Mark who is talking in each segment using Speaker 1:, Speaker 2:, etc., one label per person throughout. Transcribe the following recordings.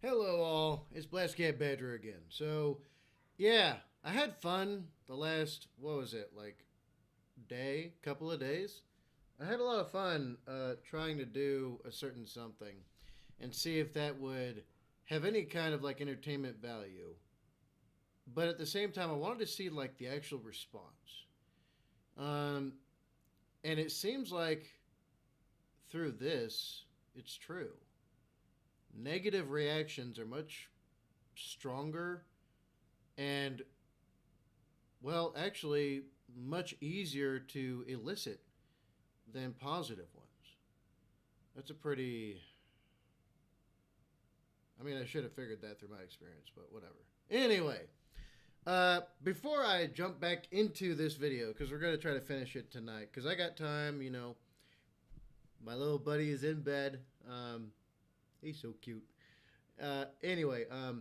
Speaker 1: Hello all, it's BlastCapBadger again. So, yeah, I had fun the last, what was it, like couple of days? I had a lot of fun trying to do a certain something and see if that would have any kind of like entertainment value. But at the same time, I wanted to see like the actual response. Um, and it seems like through this, it's true. Negative reactions are much stronger and, well, actually, much easier to elicit than positive ones. That's a pretty. I mean, I should have figured that through my experience, but whatever. Anyway, before I jump back into this video, because we're going to try to finish it tonight, because I got time, my little buddy is in bed. He's so cute. Anyway, my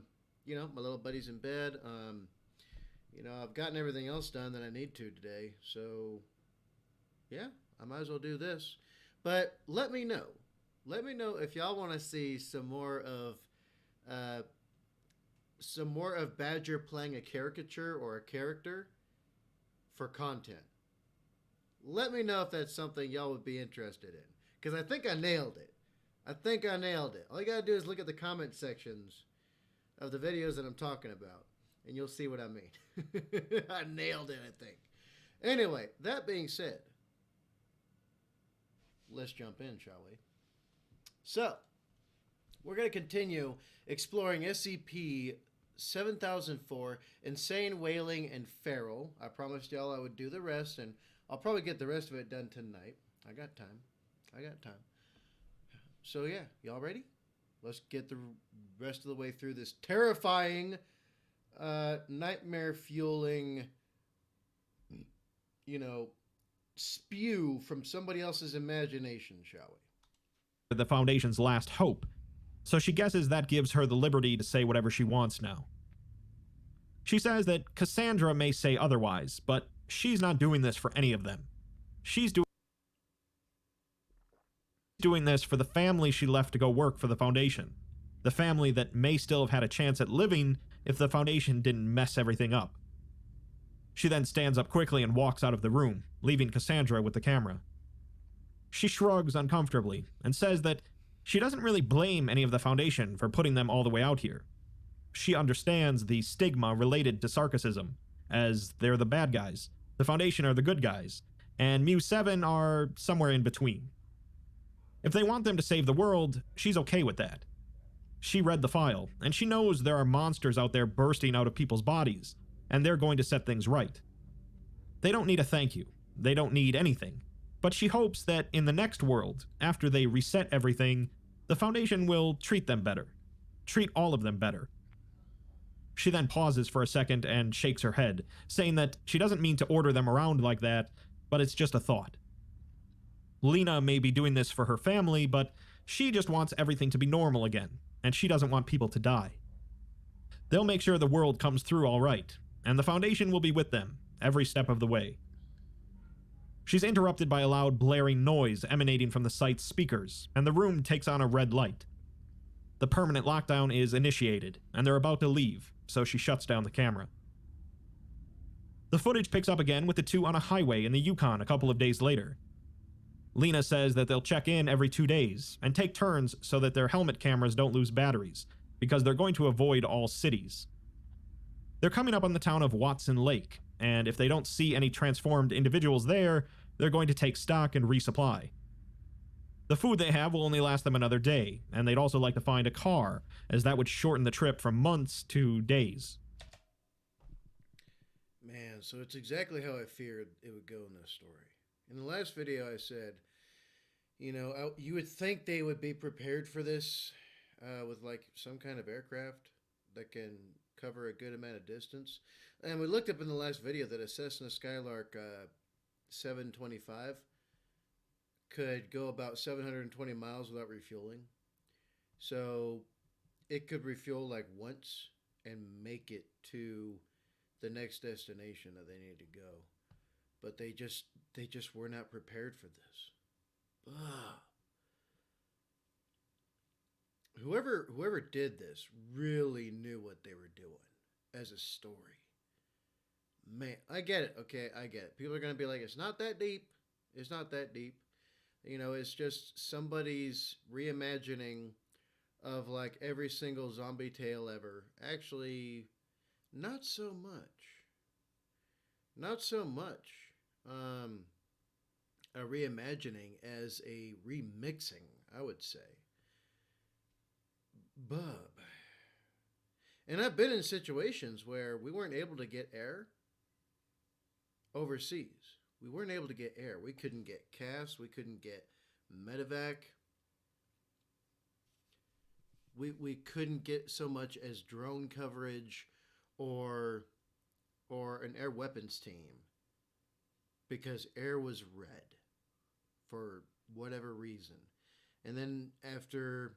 Speaker 1: little buddy's in bed. I've gotten everything else done that I need to today. So, yeah, I might as well do this. But let me know. Let me know if y'all want to see some more of Badger playing a caricature or a character for content. Let me know if that's something y'all would be interested in. Because I think I nailed it. All you gotta do is look at the comment sections of the videos that I'm talking about, and you'll see what I mean. I nailed it, I think. Anyway, that being said, let's jump in, shall we? So, we're going to continue exploring SCP 7004, Insane Wailing and Feral. I promised y'all I would do the rest, and I'll probably get the rest of it done tonight. I got time. So yeah, y'all ready? Let's get the rest of the way through this terrifying, nightmare-fueling, spew from somebody else's imagination, shall we?
Speaker 2: The Foundation's last hope, so she guesses that gives her the liberty to say whatever she wants now. She says that Cassandra may say otherwise, but she's not doing this for any of them. She's doing this for the family she left to go work for the Foundation. The family that may still have had a chance at living if the Foundation didn't mess everything up. She then stands up quickly and walks out of the room, leaving Cassandra with the camera. She shrugs uncomfortably and says that she doesn't really blame any of the Foundation for putting them all the way out here. She understands the stigma related to Sarcasm, as they're the bad guys, the Foundation are the good guys, and Mu-7 are somewhere in between. If they want them to save the world, she's okay with that. She read the file, and she knows there are monsters out there bursting out of people's bodies, and they're going to set things right. They don't need a thank you. They don't need anything. But she hopes that in the next world, after they reset everything, the Foundation will treat them better. Treat all of them better. She then pauses for a second and shakes her head, saying that she doesn't mean to order them around like that, but it's just a thought. Lena may be doing this for her family, but she just wants everything to be normal again, and she doesn't want people to die. They'll make sure the world comes through all right, and the Foundation will be with them every step of the way. She's interrupted by a loud blaring noise emanating from the site's speakers, and the room takes on a red light. The permanent lockdown is initiated, and they're about to leave, so she shuts down the camera. The footage picks up again with the two on a highway in the Yukon a couple of days later. Lena says that they'll check in every 2 days and take turns so that their helmet cameras don't lose batteries, because they're going to avoid all cities. They're coming up on the town of Watson Lake, and if they don't see any transformed individuals there, they're going to take stock and resupply. The food they have will only last them another day, and they'd also like to find a car, as that would shorten the trip from months to days.
Speaker 1: Man, so it's exactly how I feared it would go in this story. In the last video I said, you would think they would be prepared for this with like some kind of aircraft that can cover a good amount of distance. And we looked up in the last video that a Cessna Skylark 725 could go about 720 miles without refueling. So it could refuel like once and make it to the next destination that they need to go. But they just were not prepared for this. Ugh. whoever did this really knew what they were doing as a story. Man, I get it. Okay, I get it. People are gonna be like, it's not that deep. It's not that deep. You know, it's just somebody's reimagining of like every single zombie tale ever. Actually, not so much. Not so much. Um, a reimagining as a remixing, I would say. Bub. And I've been in situations where we weren't able to get air overseas. We weren't able to get air. We couldn't get CAS. We couldn't get medevac. We couldn't get so much as drone coverage or an air weapons team because air was red for whatever reason. And then after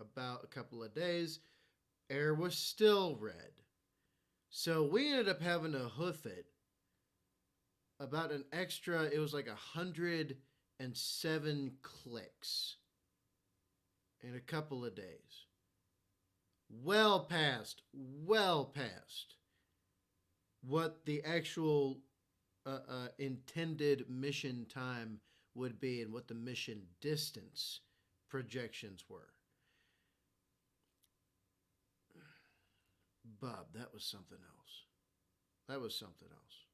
Speaker 1: about a couple of days, air was still red. So we ended up having to hoof it about an extra, it was like 107 clicks in a couple of days. Well past what the actual intended mission time would be and what the mission distance projections were. Bob, that was something else. That was something else.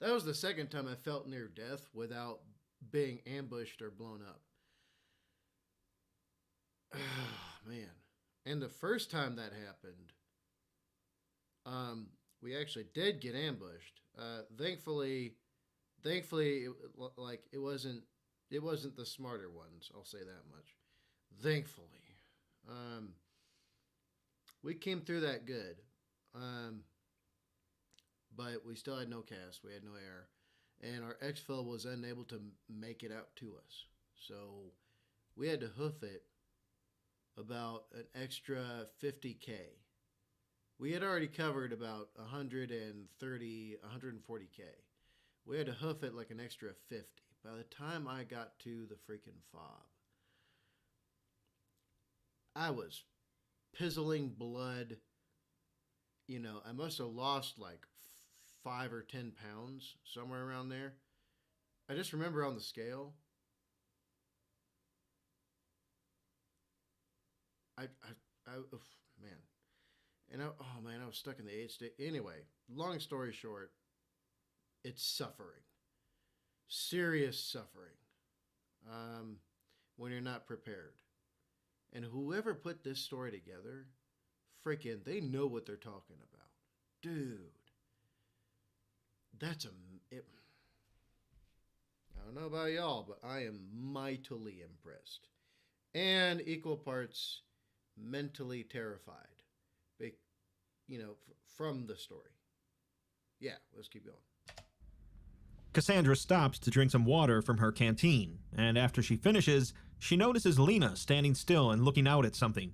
Speaker 1: That was the second time I felt near death without being ambushed or blown up. Oh, man. And the first time that happened, we actually did get ambushed. Thankfully, it wasn't the smarter ones. I'll say that much. Thankfully, we came through that good. But we still had no CAS. We had no air, and our exfil was unable to make it out to us. So we had to hoof it about an extra 50K. We had already covered about 130, 140K. We had to hoof it like an extra 50. By the time I got to the freaking fob, I was pizzling blood. You know, I must have lost like 5 or 10 pounds, somewhere around there. I just remember on the scale, man. And I was stuck in the 8th state. Anyway, long story short, it's suffering. Serious suffering. When you're not prepared. And whoever put this story together, freaking, they know what they're talking about. Dude. I don't know about y'all, but I am mightily impressed. And equal parts mentally terrified. From the story. Yeah, let's keep going.
Speaker 2: Cassandra stops to drink some water from her canteen, and after she finishes, she notices Lena standing still and looking out at something.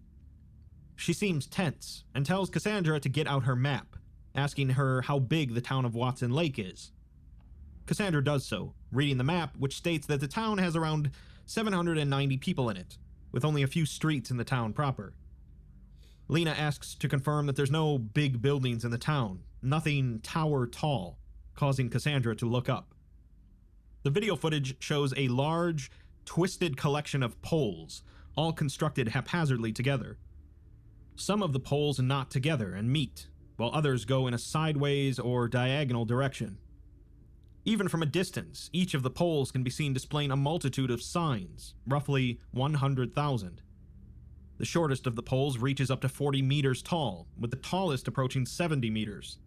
Speaker 2: She seems tense and tells Cassandra to get out her map, asking her how big the town of Watson Lake is. Cassandra does so, reading the map, which states that the town has around 790 people in it, with only a few streets in the town proper. Lena asks to confirm that there's no big buildings in the town, nothing tower tall, causing Cassandra to look up. The video footage shows a large, twisted collection of poles, all constructed haphazardly together. Some of the poles knot together and meet, while others go in a sideways or diagonal direction. Even from a distance, each of the poles can be seen displaying a multitude of signs, roughly 100,000. The shortest of the poles reaches up to 40 meters tall, with the tallest approaching 70 meters.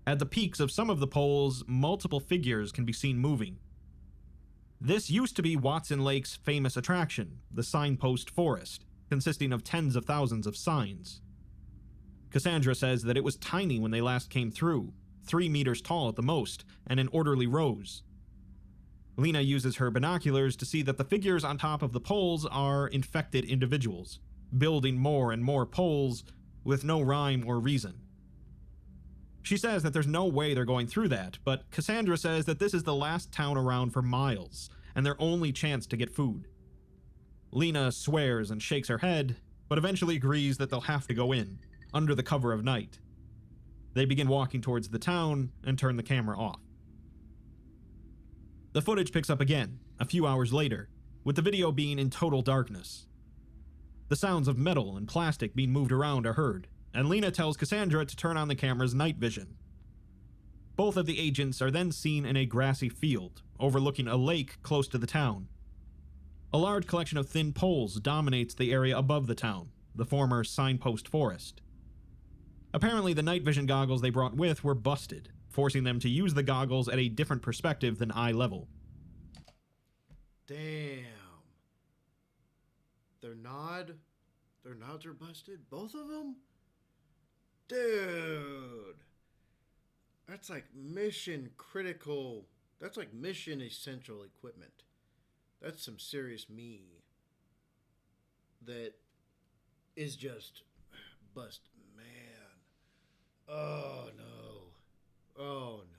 Speaker 2: At the peaks of some of the poles, multiple figures can be seen moving. This used to be Watson Lake's famous attraction, the Signpost Forest, consisting of tens of thousands of signs. Cassandra says that it was tiny when they last came through, 3 meters tall at the most, and in orderly rows. Lena uses her binoculars to see that the figures on top of the poles are infected individuals, building more and more poles with no rhyme or reason. She says that there's no way they're going through that, but Cassandra says that this is the last town around for miles, and their only chance to get food. Lena swears and shakes her head, but eventually agrees that they'll have to go in, under the cover of night. They begin walking towards the town and turn the camera off. The footage picks up again, a few hours later, with the video being in total darkness. The sounds of metal and plastic being moved around are heard, and Lena tells Cassandra to turn on the camera's night vision. Both of the agents are then seen in a grassy field, overlooking a lake close to the town. A large collection of thin poles dominates the area above the town, the former signpost forest. Apparently, the night vision goggles they brought with were busted, forcing them to use the goggles at a different perspective than eye level.
Speaker 1: Damn. Their nods are busted? Both of them? Dude. That's like mission critical. That's like mission essential equipment. That's some serious me. That is just bust. Man. Oh no. Oh no.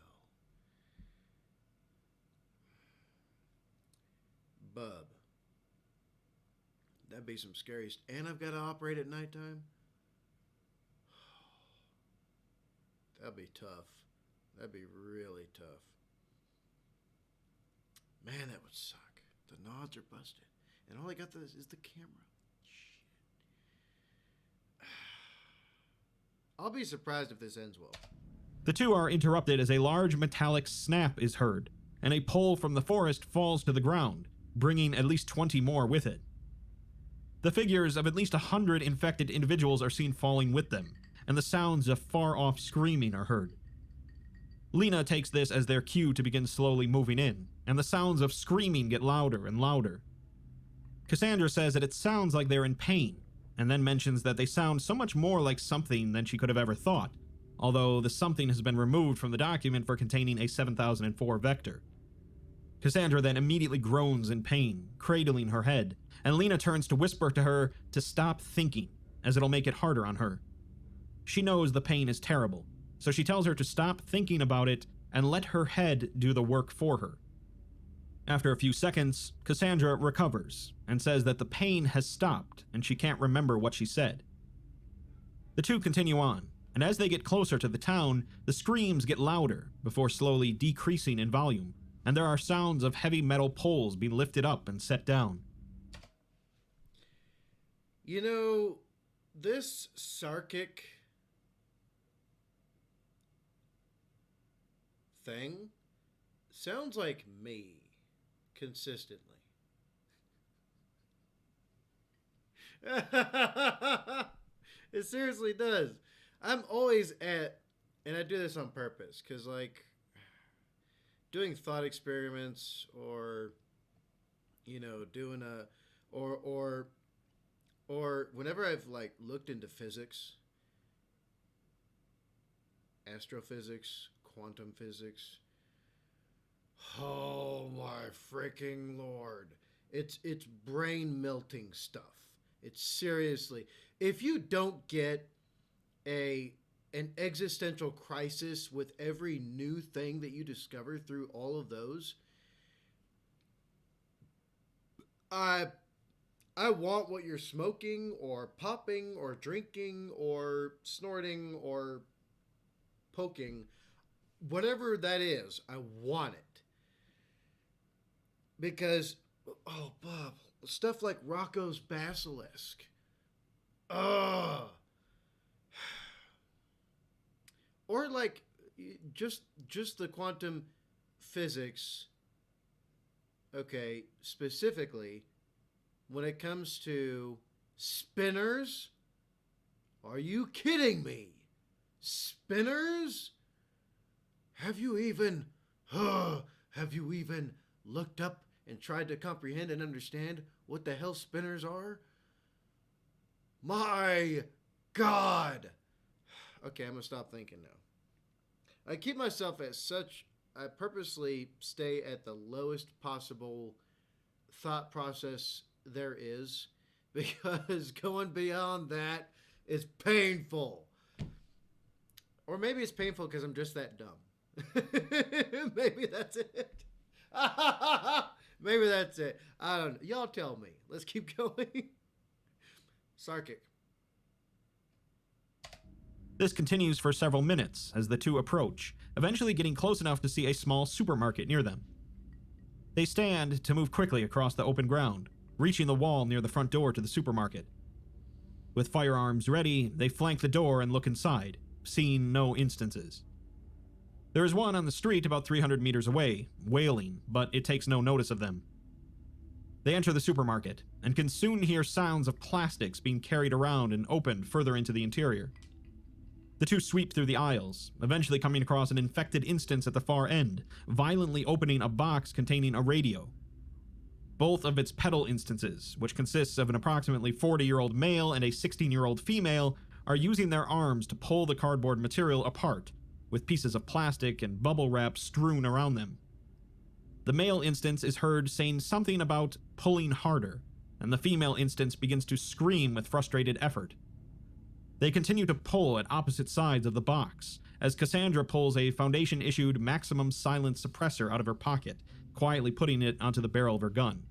Speaker 1: Bub. That'd be some scary. And I've got to operate at nighttime? That'd be tough. That'd be really tough. Man, that would suck. The nods are busted. And all I got is the camera. Shit. I'll be surprised if this ends well.
Speaker 2: The two are interrupted as a large metallic snap is heard, and a pole from the forest falls to the ground, bringing at least 20 more with it. The figures of at least 100 infected individuals are seen falling with them, and the sounds of far-off screaming are heard. Lena takes this as their cue to begin slowly moving in, and the sounds of screaming get louder and louder. Cassandra says that it sounds like they're in pain, and then mentions that they sound so much more like something than she could have ever thought, although the something has been removed from the document for containing a 7004 vector. Cassandra then immediately groans in pain, cradling her head, and Lena turns to whisper to her to stop thinking, as it'll make it harder on her. She knows the pain is terrible, so she tells her to stop thinking about it and let her head do the work for her. After a few seconds, Cassandra recovers and says that the pain has stopped and she can't remember what she said. The two continue on, and as they get closer to the town, the screams get louder before slowly decreasing in volume, and there are sounds of heavy metal poles being lifted up and set down.
Speaker 1: You know, this Sarkic thing sounds like me consistently. It seriously does. I'm always at, and I do this on purpose, because like doing thought experiments or, you know, doing a, or whenever I've like looked into physics, astrophysics, quantum physics, oh my freaking lord, it's brain melting stuff. It's seriously, if you don't get an existential crisis with every new thing that you discover through all of those, I want what you're smoking or popping or drinking or snorting or poking, whatever that is, I want it. Because, oh, Bob, stuff like Rocco's Basilisk. Ugh. Or like just the quantum physics. Okay, specifically when it comes to spinners. Are you kidding me? Spinners? Have you even looked up and tried to comprehend and understand what the hell spinners are? My God. Okay, I'm going to stop thinking now. I keep myself at such, I purposely stay at the lowest possible thought process there is, because going beyond that is painful. Or maybe it's painful because I'm just that dumb. Maybe that's it. Maybe that's it. I don't know. Y'all tell me. Let's keep going. Sarkic.
Speaker 2: This continues for several minutes as the two approach, eventually getting close enough to see a small supermarket near them. They stand to move quickly across the open ground, reaching the wall near the front door to the supermarket. With firearms ready, they flank the door and look inside, seeing no instances. There is one on the street about 300 meters away, wailing, but it takes no notice of them. They enter the supermarket, and can soon hear sounds of plastics being carried around and opened further into the interior. The two sweep through the aisles, eventually coming across an infected instance at the far end, violently opening a box containing a radio. Both of its pedal instances, which consists of an approximately 40-year-old male and a 16-year-old female, are using their arms to pull the cardboard material apart, with pieces of plastic and bubble wrap strewn around them. The male instance is heard saying something about pulling harder, and the female instance begins to scream with frustrated effort. They continue to pull at opposite sides of the box, as Cassandra pulls a Foundation-issued maximum silence suppressor out of her pocket, quietly putting it onto the barrel of her gun.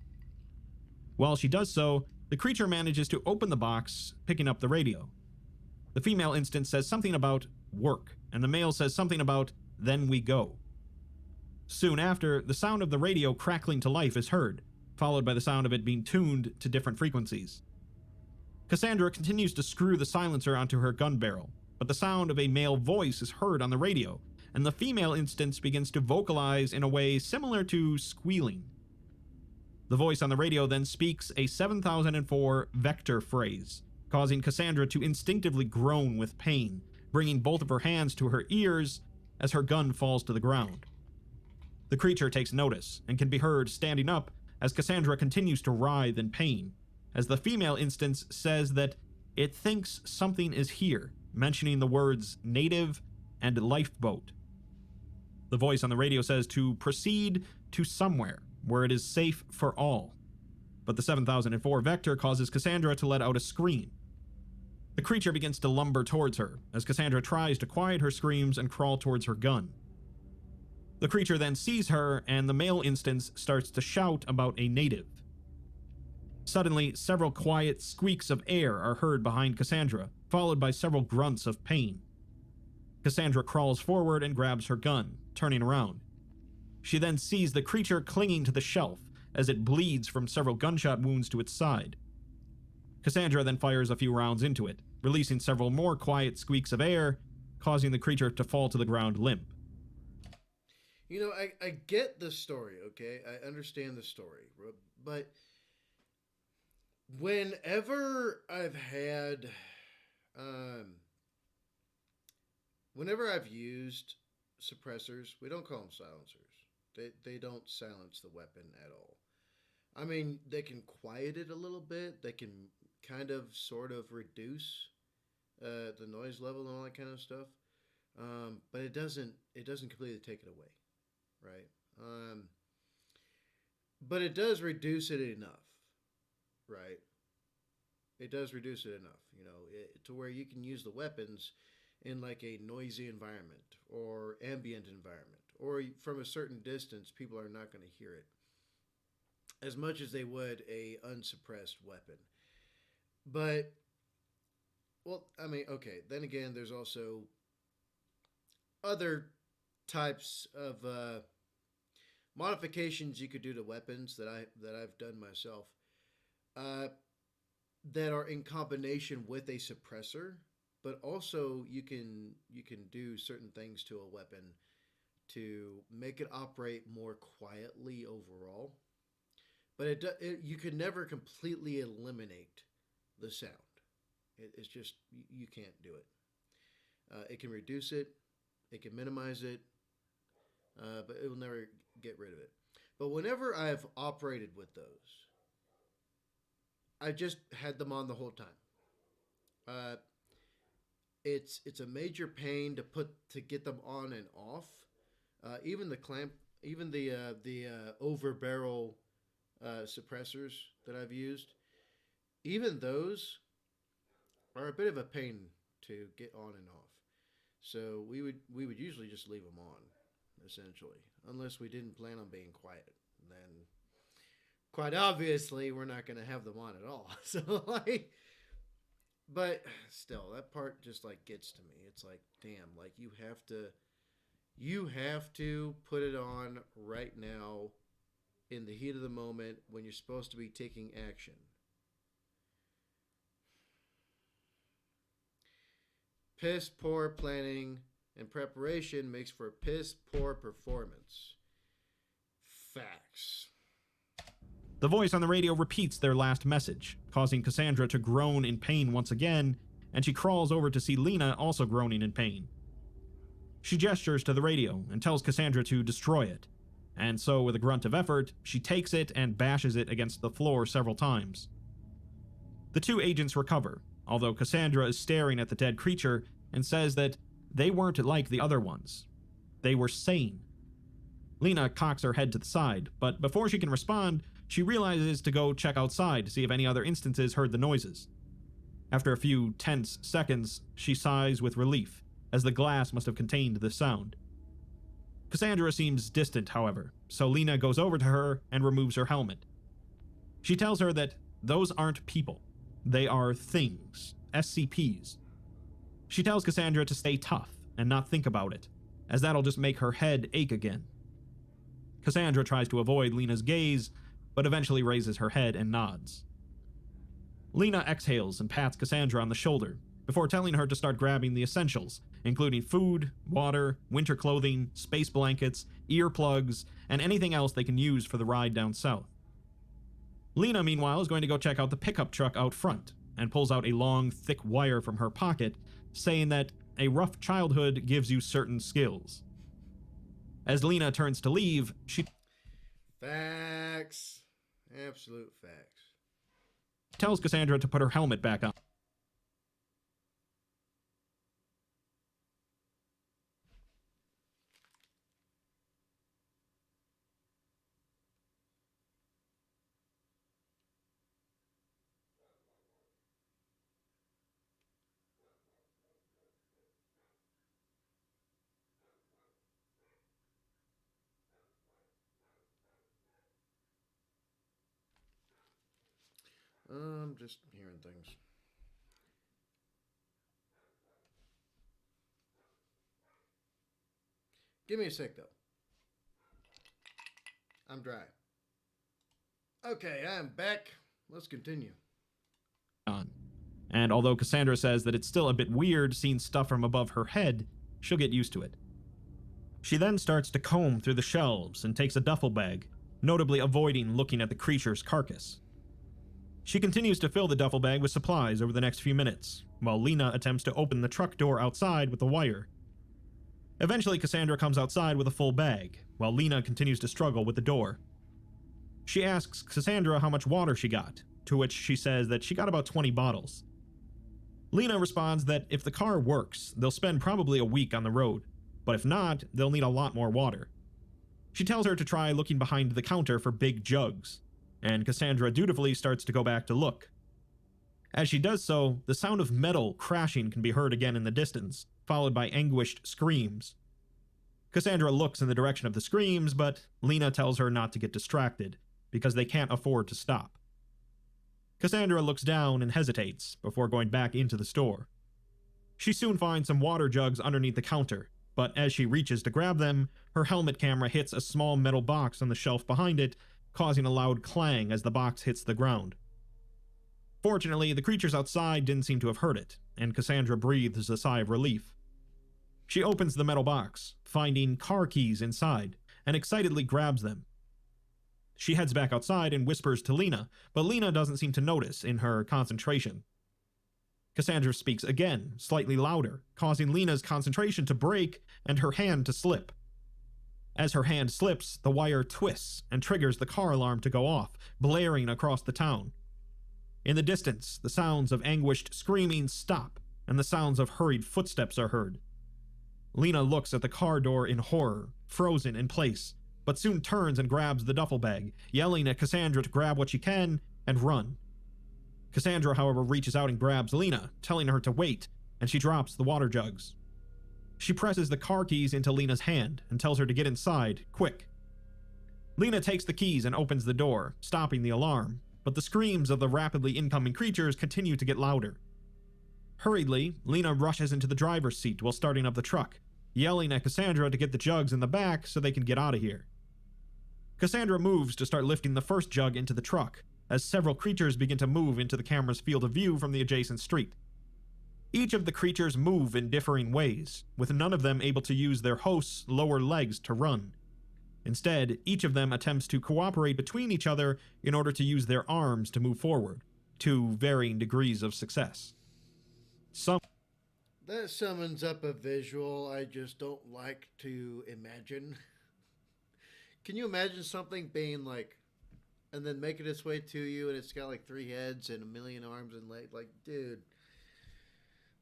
Speaker 2: While she does so, the creature manages to open the box, picking up the radio. The female instance says something about work, and the male says something about then we go. Soon after, the sound of the radio crackling to life is heard, followed by the sound of it being tuned to different frequencies. Cassandra continues to screw the silencer onto her gun barrel, but the sound of a male voice is heard on the radio, and the female instance begins to vocalize in a way similar to squealing. The voice on the radio then speaks a 7004 vector phrase, causing Cassandra to instinctively groan with pain, bringing both of her hands to her ears as her gun falls to the ground. The creature takes notice and can be heard standing up as Cassandra continues to writhe in pain, as the female instance says that it thinks something is here, mentioning the words native and lifeboat. The voice on the radio says to proceed to somewhere where it is safe for all, but the 7004 vector causes Cassandra to let out a scream. The creature begins to lumber towards her as Cassandra tries to quiet her screams and crawl towards her gun. The creature then sees her, and the male instance starts to shout about a native. Suddenly, several quiet squeaks of air are heard behind Cassandra, followed by several grunts of pain. Cassandra crawls forward and grabs her gun, turning around. She then sees the creature clinging to the shelf as it bleeds from several gunshot wounds to its side. Cassandra then fires a few rounds into it, releasing several more quiet squeaks of air, causing the creature to fall to the ground limp.
Speaker 1: You know, I get the story, okay? I understand the story, but whenever I've had, whenever I've used suppressors, we don't call them silencers. They don't silence the weapon at all. I mean, they can quiet it a little bit. They can kind of, sort of reduce the noise level and all that kind of stuff. But it doesn't completely take it away, right? But it does reduce it enough, right? It does reduce it enough, you know, to where you can use the weapons in like a noisy environment or ambient environment, or from a certain distance, people are not going to hear it as much as they would a unsuppressed weapon. But, well, I mean, okay, then again, there's also other types of modifications you could do to weapons that I've done myself that are in combination with a suppressor, but also you can do certain things to a weapon to make it operate more quietly overall. But you could never completely eliminate the sound. It's just, you can't do it. It can reduce it, it can minimize it, but it will never get rid of it. But whenever I've operated with those, I just had them on the whole time. It's a major pain to get them on and off. Even the clamp, even the over barrel suppressors that I've used, even those are a bit of a pain to get on and off. So we would usually just leave them on, essentially, unless we didn't plan on being quiet. Then quite obviously, we're not going to have them on at all. So, like, but still, that part just, like, gets to me. It's like, damn, like, you have to put it on right now in the heat of the moment when you're supposed to be taking action. Piss poor planning and preparation makes for piss poor performance. Facts.
Speaker 2: The voice on the radio repeats their last message, causing Cassandra to groan in pain once again, and she crawls over to see Lena also groaning in pain. She gestures to the radio and tells Cassandra to destroy it, and so with a grunt of effort, she takes it and bashes it against the floor several times. The two agents recover, although Cassandra is staring at the dead creature and says that they weren't like the other ones. They were sane. Lena cocks her head to the side, but before she can respond, she realizes to go check outside to see if any other instances heard the noises. After a few tense seconds, she sighs with relief, as the glass must have contained the sound. Cassandra seems distant, however, so Lena goes over to her and removes her helmet. She tells her that those aren't people. They are things, SCPs. She tells Cassandra to stay tough and not think about it, as that'll just make her head ache again. Cassandra tries to avoid Lena's gaze, but eventually raises her head and nods. Lena exhales and pats Cassandra on the shoulder, before telling her to start grabbing the essentials, including food, water, winter clothing, space blankets, earplugs, and anything else they can use for the ride down south. Lena, meanwhile, is going to go check out the pickup truck out front, and pulls out a long, thick wire from her pocket, saying that a rough childhood gives you certain skills. As Lena turns to leave, she
Speaker 1: Facts. Absolute facts.
Speaker 2: tells Cassandra to put her helmet back on.
Speaker 1: I'm just hearing things. Give me a sec, though. I'm dry. Okay, I'm back. Let's continue.
Speaker 2: And although Cassandra says that it's still a bit weird seeing stuff from above her head, she'll get used to it. She then starts to comb through the shelves and takes a duffel bag, notably avoiding looking at the creature's carcass. She continues to fill the duffel bag with supplies over the next few minutes, while Lena attempts to open the truck door outside with the wire. Eventually, Cassandra comes outside with a full bag, while Lena continues to struggle with the door. She asks Cassandra how much water she got, to which she says that she got about 20 bottles. Lena responds that if the car works, they'll spend probably a week on the road, but if not, they'll need a lot more water. She tells her to try looking behind the counter for big jugs, and Cassandra dutifully starts to go back to look. As she does so, the sound of metal crashing can be heard again in the distance, followed by anguished screams. Cassandra looks in the direction of the screams, but Lena tells her not to get distracted, because they can't afford to stop. Cassandra looks down and hesitates before going back into the store. She soon finds some water jugs underneath the counter, but as she reaches to grab them, her helmet camera hits a small metal box on the shelf behind it, causing a loud clang as the box hits the ground. Fortunately, the creatures outside didn't seem to have heard it, and Cassandra breathes a sigh of relief. She opens the metal box, finding car keys inside, and excitedly grabs them. She heads back outside and whispers to Lena, but Lena doesn't seem to notice in her concentration. Cassandra speaks again, slightly louder, causing Lena's concentration to break and her hand to slip. As her hand slips, the wire twists and triggers the car alarm to go off, blaring across the town. In the distance, the sounds of anguished screaming stop, and the sounds of hurried footsteps are heard. Lena looks at the car door in horror, frozen in place, but soon turns and grabs the duffel bag, yelling at Cassandra to grab what she can and run. Cassandra, however, reaches out and grabs Lena, telling her to wait, and she drops the water jugs. She presses the car keys into Lena's hand and tells her to get inside, quick. Lena takes the keys and opens the door, stopping the alarm, but the screams of the rapidly incoming creatures continue to get louder. Hurriedly, Lena rushes into the driver's seat while starting up the truck, yelling at Cassandra to get the jugs in the back so they can get out of here. Cassandra moves to start lifting the first jug into the truck, as several creatures begin to move into the camera's field of view from the adjacent street. Each of the creatures move in differing ways, with none of them able to use their host's lower legs to run. Instead, each of them attempts to cooperate between each other in order to use their arms to move forward, to varying degrees of success.
Speaker 1: That summons up a visual I just don't like to imagine. Can you imagine something being like, and then making its way to you, and it's got like 3 heads and 1,000,000 arms and legs? Like, dude,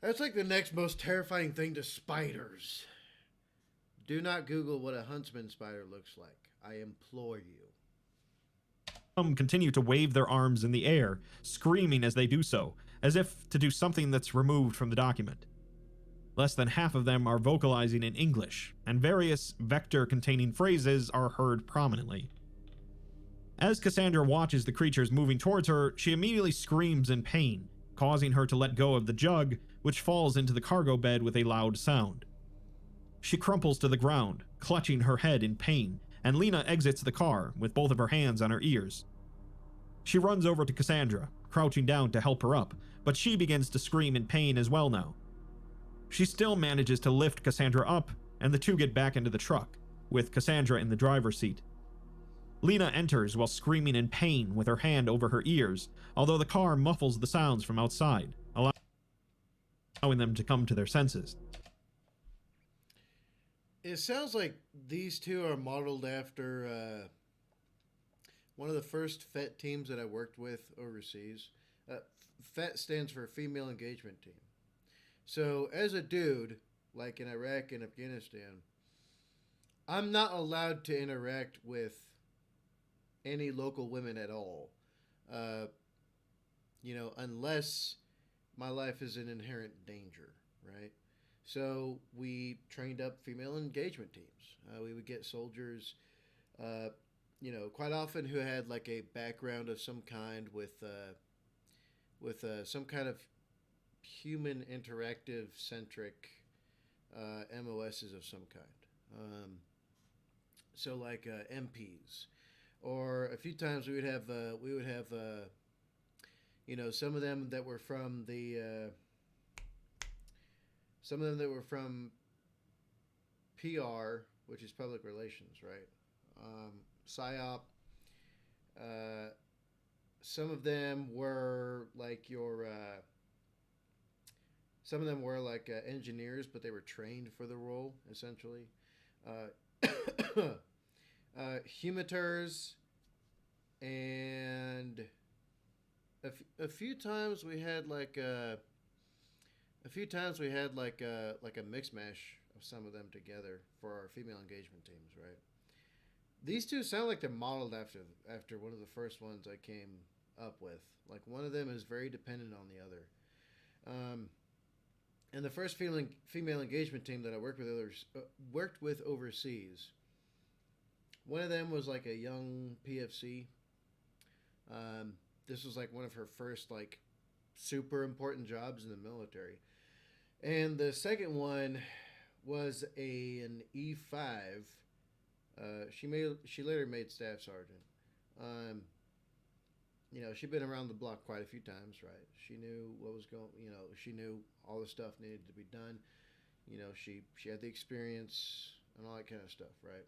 Speaker 1: that's like the next most terrifying thing to spiders. Do not Google what a huntsman spider looks like. I implore you.
Speaker 2: Some continue to wave their arms in the air, screaming as they do so, as if to do something that's removed from the document. Less than half of them are vocalizing in English, and various vector-containing phrases are heard prominently. As Cassandra watches the creatures moving towards her, she immediately screams in pain, causing her to let go of the jug, which falls into the cargo bed with a loud sound. She crumples to the ground, clutching her head in pain, and Lena exits the car with both of her hands on her ears. She runs over to Cassandra, crouching down to help her up, but she begins to scream in pain as well now. She still manages to lift Cassandra up, and the two get back into the truck, with Cassandra in the driver's seat. Lena enters while screaming in pain with her hand over her ears, although the car muffles the sounds from outside, allowing them to come to their senses.
Speaker 1: It sounds like these two are modeled after one of the first FET teams that I worked with overseas. FET stands for Female Engagement Team. So as a dude, like in Iraq and Afghanistan, I'm not allowed to interact with any local women at all. Unless my life is in inherent danger, right? So we trained up female engagement teams. We would get soldiers, quite often who had like a background of some kind with some kind of human interactive centric MOSs of some kind. So like MPs, or a few times we would have some of them that were from PR, which is public relations, right? PSYOP. Some of them were like engineers, but they were trained for the role, essentially. Humators, and a few times we had like a mix mash of some of them together for our female engagement teams, right? These two sound like they're modeled after one of the first ones I came up with. Like one of them is very dependent on the other. And the first female engagement team that I worked with overseas, one of them was like a young PFC. This was like one of her first like super important jobs in the military. And the second one was an E5. She later made staff sergeant. She'd been around the block quite a few times, right? She knew what was going. She knew all the stuff needed to be done. She had the experience and all that kind of stuff, right?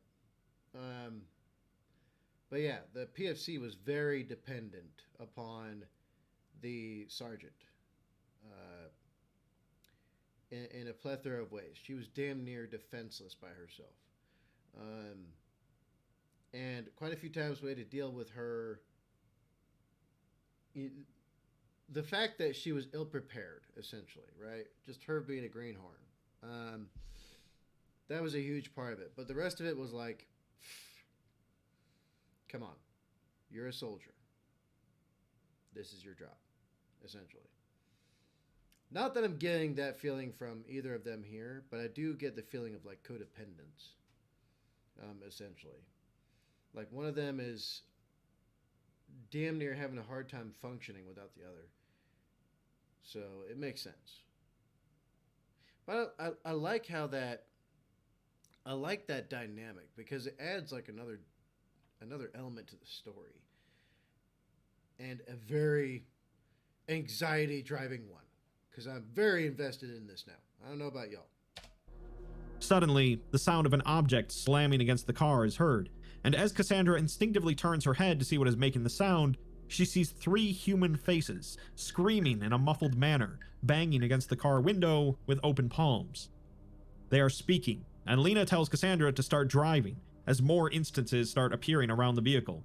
Speaker 1: But yeah, the PFC was very dependent upon the sergeant. In a plethora of ways. She was damn near defenseless by herself. And quite a few times we had to deal with her. The fact that she was ill-prepared, essentially, right? Just her being a greenhorn. That was a huge part of it. But the rest of it was like, come on. You're a soldier. This is your job, essentially. Not that I'm getting that feeling from either of them here, but I do get the feeling of like codependence, essentially. Like one of them is damn near having a hard time functioning without the other. So it makes sense. But I like how that I like that dynamic because it adds like another element to the story and a very anxiety driving one because I'm very invested in this now. I don't know about y'all.
Speaker 2: Suddenly, the sound of an object slamming against the car is heard, and as Cassandra instinctively turns her head to see what is making the sound, she sees 3 human faces, screaming in a muffled manner, banging against the car window with open palms. They are speaking, and Lena tells Cassandra to start driving, as more instances start appearing around the vehicle.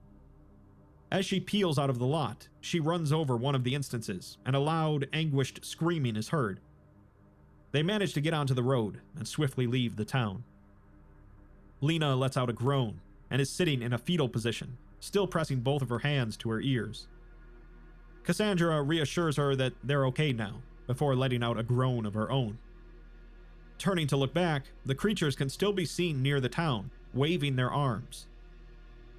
Speaker 2: As she peels out of the lot, she runs over one of the instances, and a loud, anguished screaming is heard. They manage to get onto the road and swiftly leave the town. Lena lets out a groan and is sitting in a fetal position, still pressing both of her hands to her ears. Cassandra reassures her that they're okay now, before letting out a groan of her own. Turning to look back, the creatures can still be seen near the town, waving their arms.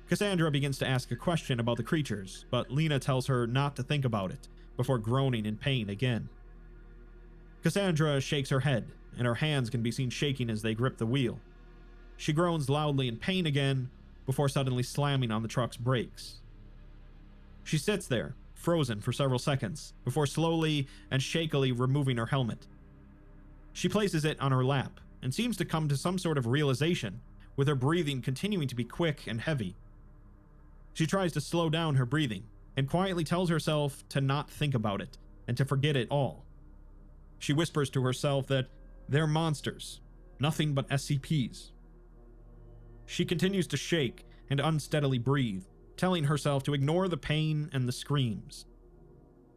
Speaker 2: Cassandra begins to ask a question about the creatures, but Lena tells her not to think about it, before groaning in pain again. Cassandra shakes her head, and her hands can be seen shaking as they grip the wheel. She groans loudly in pain again, before suddenly slamming on the truck's brakes. She sits there, frozen for several seconds, before slowly and shakily removing her helmet. She places it on her lap, and seems to come to some sort of realization, with her breathing continuing to be quick and heavy. She tries to slow down her breathing, and quietly tells herself to not think about it, and to forget it all. She whispers to herself that they're monsters, nothing but SCPs. She continues to shake and unsteadily breathe, telling herself to ignore the pain and the screams.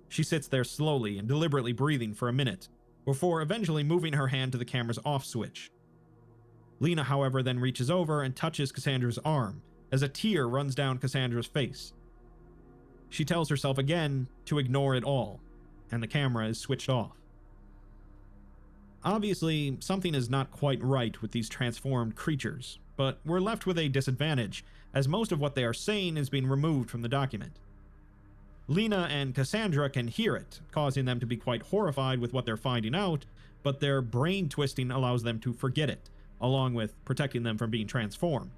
Speaker 2: She sits there slowly and deliberately breathing for a minute, before eventually moving her hand to the camera's off switch. Lena, however, then reaches over and touches Cassandra's arm, as a tear runs down Cassandra's face. She tells herself again to ignore it all, and the camera is switched off. Obviously, something is not quite right with these transformed creatures, but we're left with a disadvantage, as most of what they are saying is being removed from the document. Lena and Cassandra can hear it, causing them to be quite horrified with what they're finding out, but their brain twisting allows them to forget it, along with protecting them from being transformed.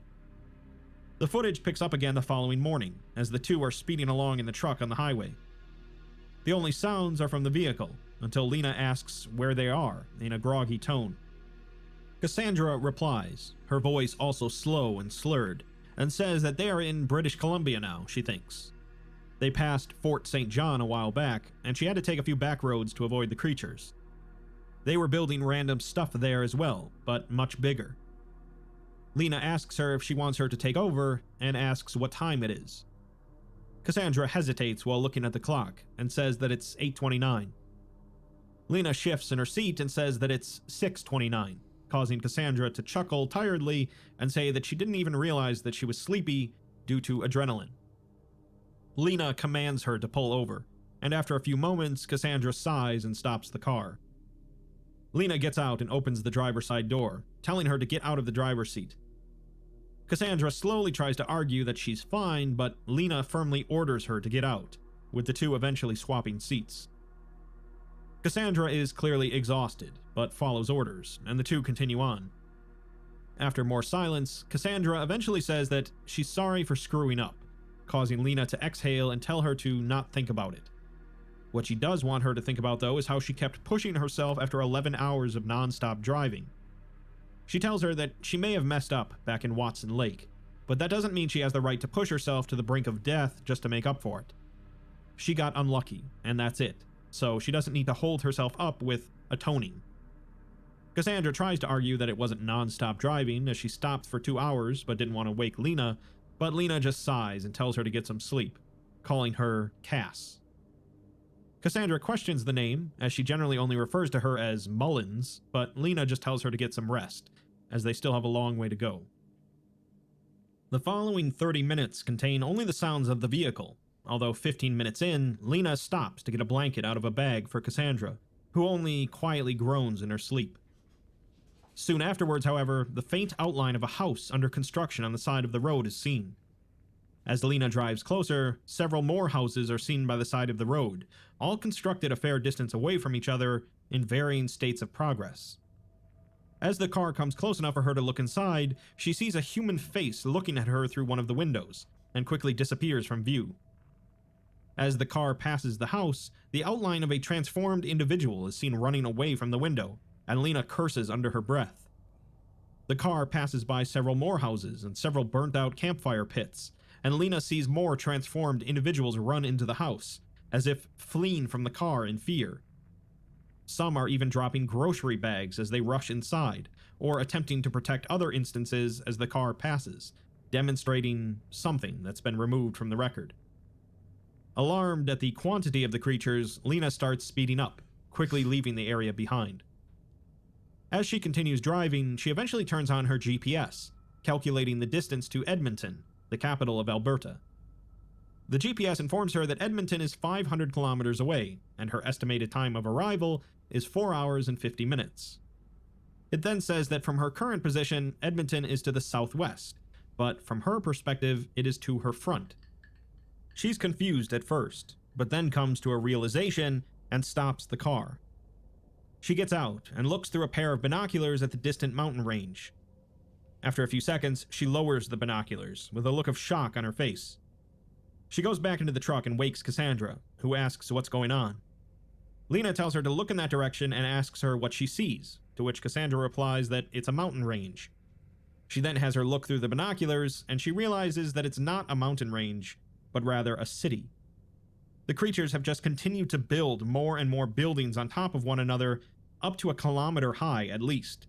Speaker 2: The footage picks up again the following morning, as the two are speeding along in the truck on the highway. The only sounds are from the vehicle, until Lena asks where they are, in a groggy tone. Cassandra replies, her voice also slow and slurred, and says that they are in British Columbia now, she thinks. They passed Fort St. John a while back, and she had to take a few back roads to avoid the creatures. They were building random stuff there as well, but much bigger. Lena asks her if she wants her to take over, and asks what time it is. Cassandra hesitates while looking at the clock, and says that it's 8:29. Lena shifts in her seat and says that it's 6:29, causing Cassandra to chuckle tiredly and say that she didn't even realize that she was sleepy due to adrenaline. Lena commands her to pull over, and after a few moments, Cassandra sighs and stops the car. Lena gets out and opens the driver's side door, telling her to get out of the driver's seat. Cassandra slowly tries to argue that she's fine, but Lena firmly orders her to get out, with the two eventually swapping seats. Cassandra is clearly exhausted, but follows orders, and the two continue on. After more silence, Cassandra eventually says that she's sorry for screwing up, causing Lena to exhale and tell her to not think about it. What she does want her to think about, though, is how she kept pushing herself after 11 hours of non-stop driving. She tells her that she may have messed up back in Watson Lake, but that doesn't mean she has the right to push herself to the brink of death just to make up for it. She got unlucky, and that's it, so she doesn't need to hold herself up with atoning. Cassandra tries to argue that it wasn't non-stop driving, as she stopped for 2 hours but didn't want to wake Lena, but Lena just sighs and tells her to get some sleep, calling her Cass. Cassandra questions the name, as she generally only refers to her as Mullins, but Lena just tells her to get some rest, as they still have a long way to go. The following 30 minutes contain only the sounds of the vehicle, although 15 minutes in, Lena stops to get a blanket out of a bag for Cassandra, who only quietly groans in her sleep. Soon afterwards, however, the faint outline of a house under construction on the side of the road is seen. As Lena drives closer, several more houses are seen by the side of the road, all constructed a fair distance away from each other in varying states of progress. As the car comes close enough for her to look inside, she sees a human face looking at her through one of the windows, and quickly disappears from view. As the car passes the house, the outline of a transformed individual is seen running away from the window, and Lena curses under her breath. The car passes by several more houses and several burnt-out campfire pits, and Lena sees more transformed individuals run into the house, as if fleeing from the car in fear. Some are even dropping grocery bags as they rush inside, or attempting to protect other instances as the car passes, demonstrating something that's been removed from the record. Alarmed at the quantity of the creatures, Lena starts speeding up, quickly leaving the area behind. As she continues driving, she eventually turns on her GPS, calculating the distance to Edmonton, the capital of Alberta. The GPS informs her that Edmonton is 500 kilometers away, and her estimated time of arrival is 4 hours and 50 minutes. It then says that from her current position, Edmonton is to the southwest, but from her perspective, it is to her front. She's confused at first, but then comes to a realization and stops the car. She gets out and looks through a pair of binoculars at the distant mountain range. After a few seconds, she lowers the binoculars, with a look of shock on her face. She goes back into the truck and wakes Cassandra, who asks what's going on. Lena tells her to look in that direction and asks her what she sees, to which Cassandra replies that it's a mountain range. She then has her look through the binoculars, and she realizes that it's not a mountain range, but rather a city. The creatures have just continued to build more and more buildings on top of one another, up to a kilometer high at least.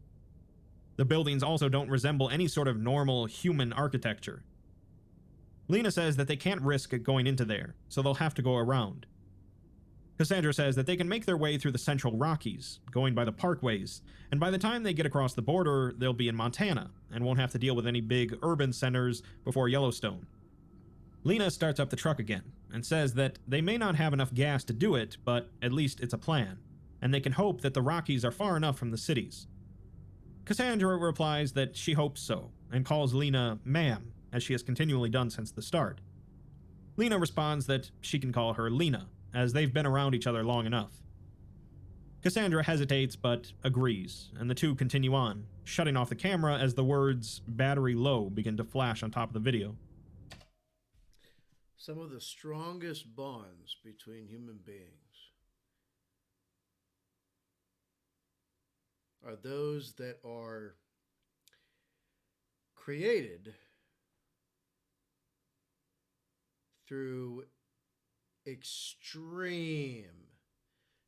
Speaker 2: The buildings also don't resemble any sort of normal human architecture. Lena says that they can't risk going into there, so they'll have to go around. Cassandra says that they can make their way through the Central Rockies, going by the parkways, and by the time they get across the border, they'll be in Montana, and won't have to deal with any big urban centers before Yellowstone. Lena starts up the truck again, and says that they may not have enough gas to do it, but at least it's a plan, and they can hope that the Rockies are far enough from the cities. Cassandra replies that she hopes so, and calls Lena ma'am, as she has continually done since the start. Lena responds that she can call her Lena, as they've been around each other long enough. Cassandra hesitates but agrees, and the two continue on, shutting off the camera as the words "battery low" begin to flash on top of the video.
Speaker 1: Some of the strongest bonds between human beings are those that are created through extreme,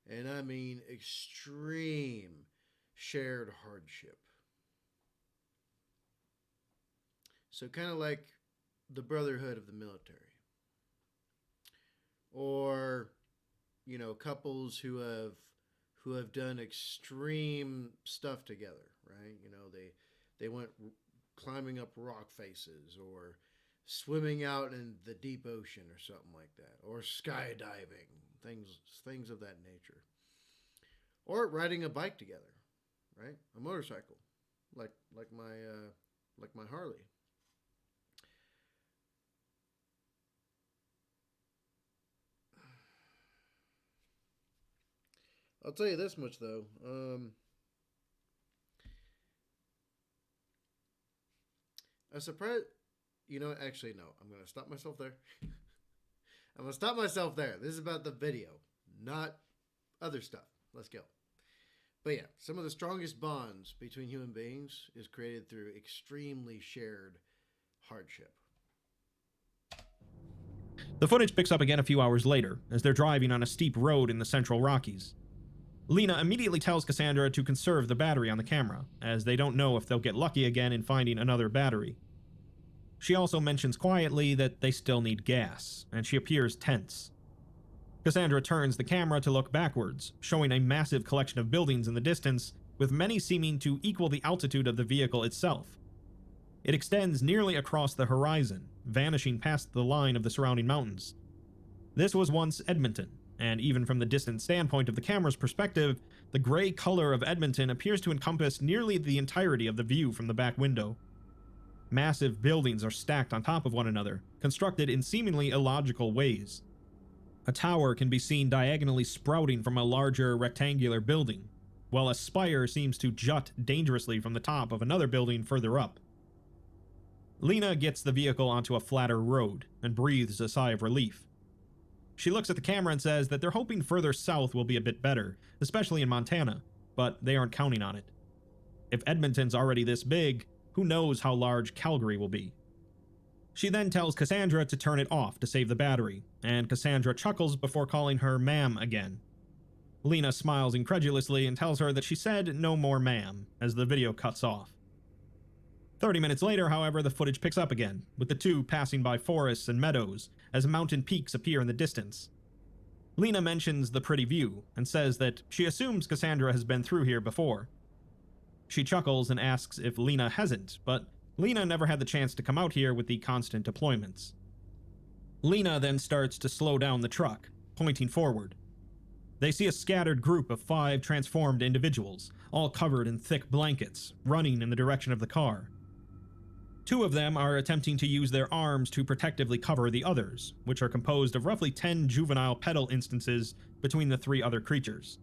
Speaker 1: and I mean extreme, shared hardship. So kind of like the brotherhood of the military. Or, you know, couples who have done extreme stuff together, right? You know, they went climbing up rock faces, or swimming out in the deep ocean, or something like that, or skydiving, things of that nature, or riding a bike together, right? A motorcycle, like my Harley. I'll tell you this much though. I'm surprised. You know, actually, no. I'm going to stop myself there. I'm going to stop myself there. This is about the video, not other stuff. Let's go. But yeah, some of the strongest bonds between human beings is created through extremely shared hardship.
Speaker 2: The footage picks up again a few hours later, as they're driving on a steep road in the Central Rockies. Lena immediately tells Cassandra to conserve the battery on the camera, as they don't know if they'll get lucky again in finding another battery. She also mentions quietly that they still need gas, and she appears tense. Cassandra turns the camera to look backwards, showing a massive collection of buildings in the distance, with many seeming to equal the altitude of the vehicle itself. It extends nearly across the horizon, vanishing past the line of the surrounding mountains. This was once Edmonton, and even from the distant standpoint of the camera's perspective, the gray color of Edmonton appears to encompass nearly the entirety of the view from the back window. Massive buildings are stacked on top of one another, constructed in seemingly illogical ways. A tower can be seen diagonally sprouting from a larger rectangular building, while a spire seems to jut dangerously from the top of another building further up. Lena gets the vehicle onto a flatter road and breathes a sigh of relief. She looks at the camera and says that they're hoping further south will be a bit better, especially in Montana, but they aren't counting on it. If Edmonton's already this big, who knows how large Calgary will be. She then tells Cassandra to turn it off to save the battery, and Cassandra chuckles before calling her ma'am again. Lena smiles incredulously and tells her that she said no more ma'am, as the video cuts off. 30 minutes later, however, the footage picks up again, with the two passing by forests and meadows as mountain peaks appear in the distance. Lena mentions the pretty view and says that she assumes Cassandra has been through here before. She chuckles and asks if Lena hasn't, but Lena never had the chance to come out here with the constant deployments. Lena then starts to slow down the truck, pointing forward. They see a scattered group of 5 transformed individuals, all covered in thick blankets, running in the direction of the car. 2 of them are attempting to use their arms to protectively cover the others, which are composed of roughly 10 juvenile pedal instances between the 3 other creatures.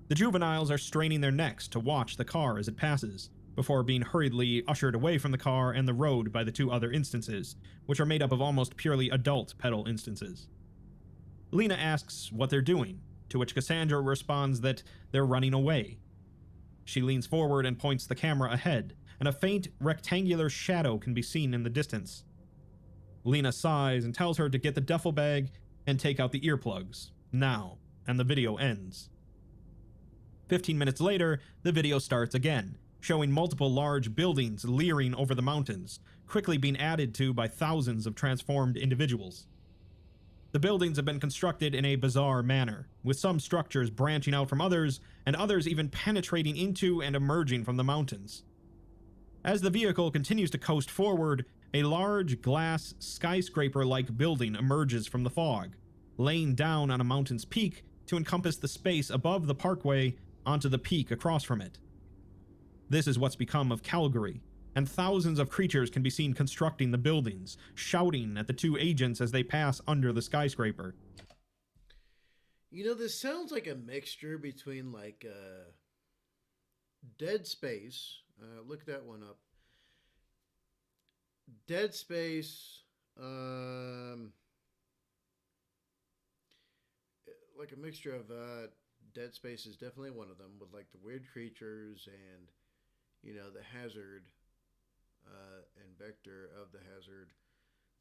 Speaker 2: The juveniles are straining their necks to watch the car as it passes, before being hurriedly ushered away from the car and the road by the 2 other instances, which are made up of almost purely adult pedal instances. Lena asks what they're doing, to which Cassandra responds that they're running away. She leans forward and points the camera ahead, and a faint rectangular shadow can be seen in the distance. Lena sighs and tells her to get the duffel bag and take out the earplugs, now, and the video ends. 15 minutes later, the video starts again, showing multiple large buildings leering over the mountains, quickly being added to by thousands of transformed individuals. The buildings have been constructed in a bizarre manner, with some structures branching out from others, and others even penetrating into and emerging from the mountains. As the vehicle continues to coast forward, a large glass skyscraper-like building emerges from the fog, laying down on a mountain's peak to encompass the space above the parkway onto the peak across from it. This is what's become of Calgary, and thousands of creatures can be seen constructing the buildings, shouting at the 2 agents as they pass under the skyscraper.
Speaker 1: You know, this sounds like a mixture between like Dead Space. Look that one up. Dead Space. Like a mixture of Dead Space is definitely one of them, with like the weird creatures and, you know, the hazard and vector of the hazard,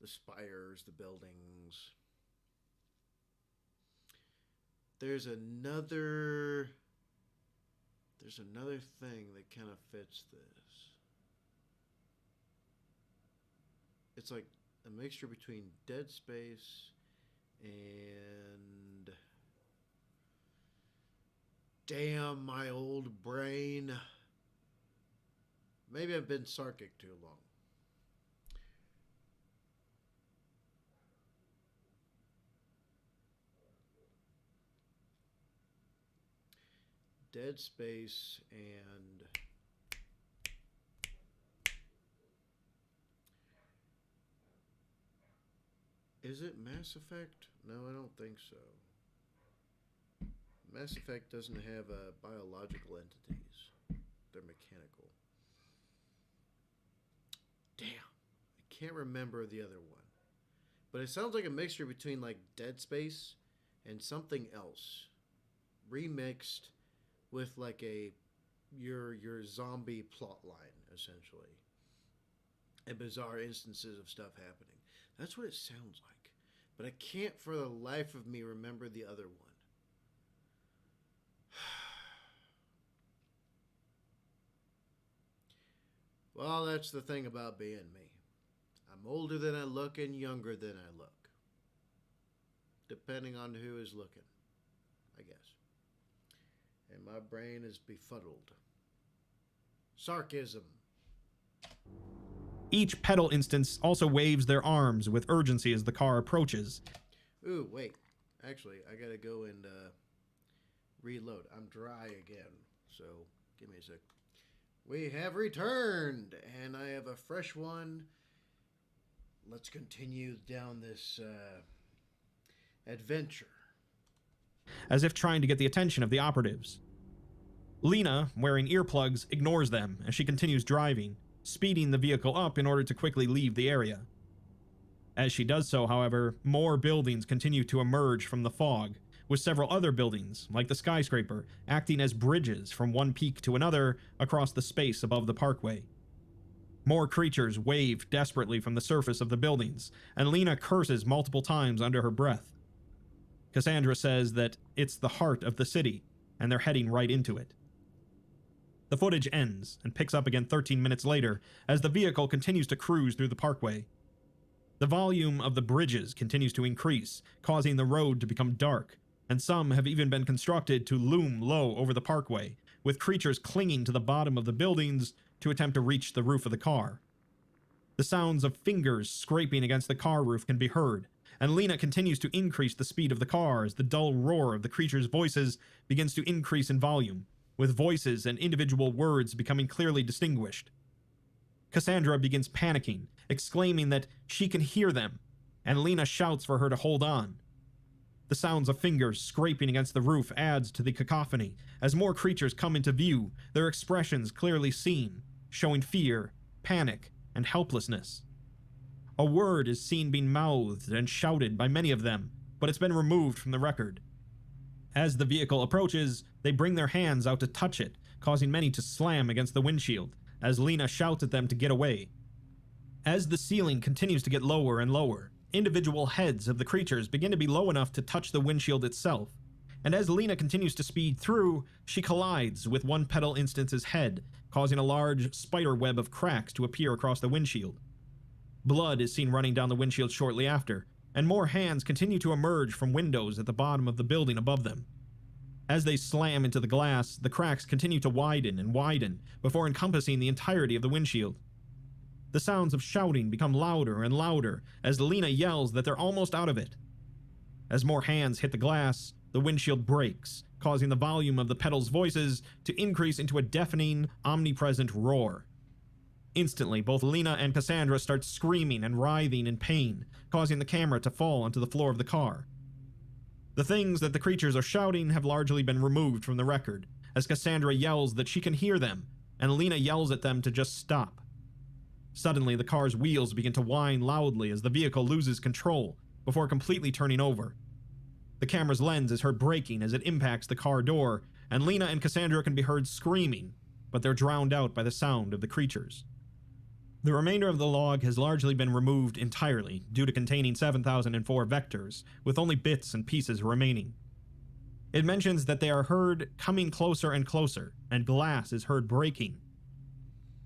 Speaker 1: the spires, the buildings. There's another thing that kind of fits this. It's like a mixture between Dead Space and... Damn, my old brain. Maybe I've been Sarkic too long. Dead Space and... Is it Mass Effect? No, I don't think so. Mass Effect doesn't have biological entities. They're mechanical. Damn. I can't remember the other one. But it sounds like a mixture between like Dead Space and something else. Remixed with like your zombie plot line, essentially. And bizarre instances of stuff happening. That's what it sounds like. But I can't for the life of me remember the other one. Well, that's the thing about being me. I'm older than I look and younger than I look. Depending on who is looking, I guess. And my brain is befuddled. Sarcasm.
Speaker 2: Each pedal instance also waves their arms with urgency as the car approaches.
Speaker 1: Ooh, wait. Actually, I gotta go and reload. I'm dry again, so give me a sec. We have returned, and I have a fresh one. Let's continue down this adventure.
Speaker 2: As if trying to get the attention of the operatives. Lena, wearing earplugs, ignores them as she continues driving, speeding the vehicle up in order to quickly leave the area. As she does so, however, more buildings continue to emerge from the fog, with several other buildings, like the skyscraper, acting as bridges from one peak to another across the space above the parkway. More creatures wave desperately from the surface of the buildings, and Lena curses multiple times under her breath. Cassandra says that it's the heart of the city, and they're heading right into it. The footage ends and picks up again 13 minutes later as the vehicle continues to cruise through the parkway. The volume of the bridges continues to increase, causing the road to become dark, and some have even been constructed to loom low over the parkway, with creatures clinging to the bottom of the buildings to attempt to reach the roof of the car. The sounds of fingers scraping against the car roof can be heard, and Lena continues to increase the speed of the car as the dull roar of the creatures' voices begins to increase in volume, with voices and individual words becoming clearly distinguished. Cassandra begins panicking, exclaiming that she can hear them, and Lena shouts for her to hold on. The sounds of fingers scraping against the roof adds to the cacophony as more creatures come into view, their expressions clearly seen, showing fear, panic, and helplessness. A word is seen being mouthed and shouted by many of them, but it's been removed from the record. As the vehicle approaches, they bring their hands out to touch it, causing many to slam against the windshield, as Lena shouts at them to get away. As the ceiling continues to get lower and lower, individual heads of the creatures begin to be low enough to touch the windshield itself, and as Lena continues to speed through, she collides with one pedal instance's head, causing a large spider web of cracks to appear across the windshield. Blood is seen running down the windshield shortly after, and more hands continue to emerge from windows at the bottom of the building above them. As they slam into the glass, the cracks continue to widen and widen before encompassing the entirety of the windshield. The sounds of shouting become louder and louder as Lena yells that they're almost out of it. As more hands hit the glass, the windshield breaks, causing the volume of the pedals' voices to increase into a deafening, omnipresent roar. Instantly, both Lena and Cassandra start screaming and writhing in pain, causing the camera to fall onto the floor of the car. The things that the creatures are shouting have largely been removed from the record, as Cassandra yells that she can hear them, and Lena yells at them to just stop. Suddenly, the car's wheels begin to whine loudly as the vehicle loses control, before completely turning over. The camera's lens is heard breaking as it impacts the car door, and Lena and Cassandra can be heard screaming, but they're drowned out by the sound of the creatures. The remainder of the log has largely been removed entirely due to containing 7004 vectors, with only bits and pieces remaining. It mentions that they are heard coming closer and closer, and glass is heard breaking.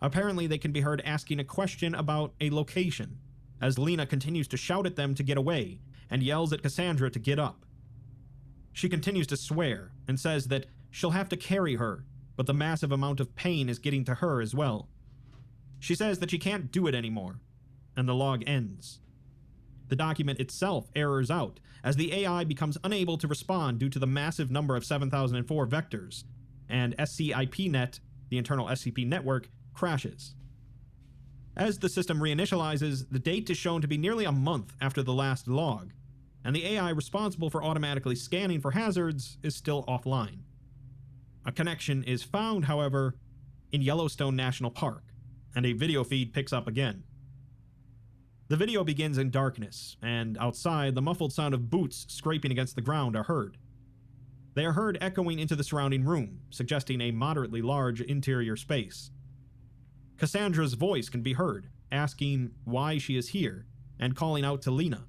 Speaker 2: Apparently, they can be heard asking a question about a location, as Lena continues to shout at them to get away, and yells at Cassandra to get up. She continues to swear, and says that she'll have to carry her, but the massive amount of pain is getting to her as well. She says that she can't do it anymore, and the log ends. The document itself errors out, as the AI becomes unable to respond due to the massive number of 7004 vectors, and SCIPnet, the internal SCP network, crashes. As the system reinitializes, the date is shown to be nearly a month after the last log, and the AI responsible for automatically scanning for hazards is still offline. A connection is found, however, in Yellowstone National Park, and a video feed picks up again. The video begins in darkness, and outside, the muffled sound of boots scraping against the ground are heard. They are heard echoing into the surrounding room, suggesting a moderately large interior space. Cassandra's voice can be heard, asking why she is here, and calling out to Lena.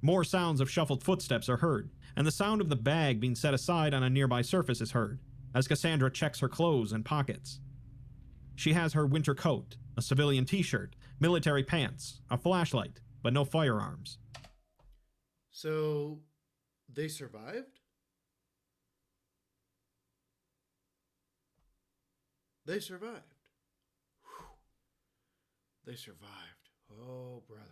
Speaker 2: More sounds of shuffled footsteps are heard, and the sound of the bag being set aside on a nearby surface is heard, as Cassandra checks her clothes and pockets. She has her winter coat, a civilian t-shirt, military pants, a flashlight, but no firearms.
Speaker 1: So, they survived? They survived. Whew. They survived. Oh, brother.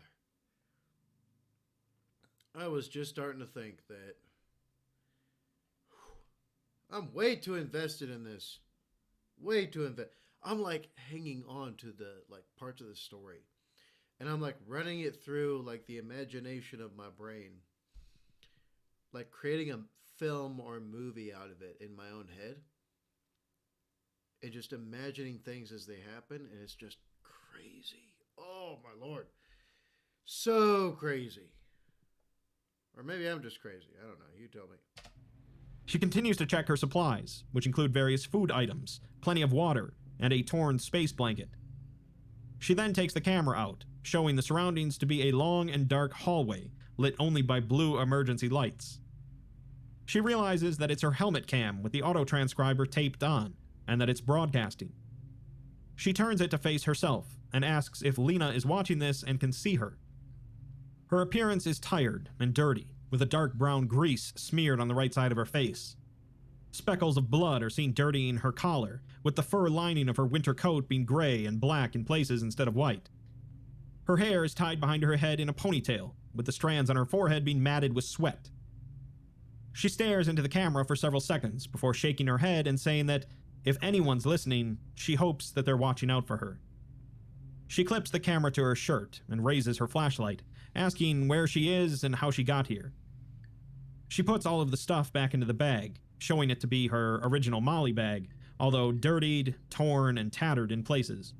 Speaker 1: I was just starting to think that I'm way too invested in this. Way too invested. I'm like hanging on to the like parts of the story, and I'm like running it through like the imagination of my brain, like creating a film or a movie out of it in my own head, and just imagining things as they happen, and it's just crazy. Oh my lord, so crazy. Or maybe I'm just crazy. I don't know. You tell me.
Speaker 2: She continues to check her supplies, which include various food items, plenty of water, and a torn space blanket. She then takes the camera out, showing the surroundings to be a long and dark hallway lit only by blue emergency lights. She realizes that it's her helmet cam with the auto-transcriber taped on, and that it's broadcasting. She turns it to face herself and asks if Lena is watching this and can see her. Her appearance is tired and dirty, with a dark brown grease smeared on the right side of her face. Speckles of blood are seen dirtying her collar, with the fur lining of her winter coat being gray and black in places instead of white. Her hair is tied behind her head in a ponytail, with the strands on her forehead being matted with sweat. She stares into the camera for several seconds before shaking her head and saying that if anyone's listening, she hopes that they're watching out for her. She clips the camera to her shirt and raises her flashlight, asking where she is and how she got here. She puts all of the stuff back into the bag, showing it to be her original Molly bag, although dirtied, torn, and tattered in places.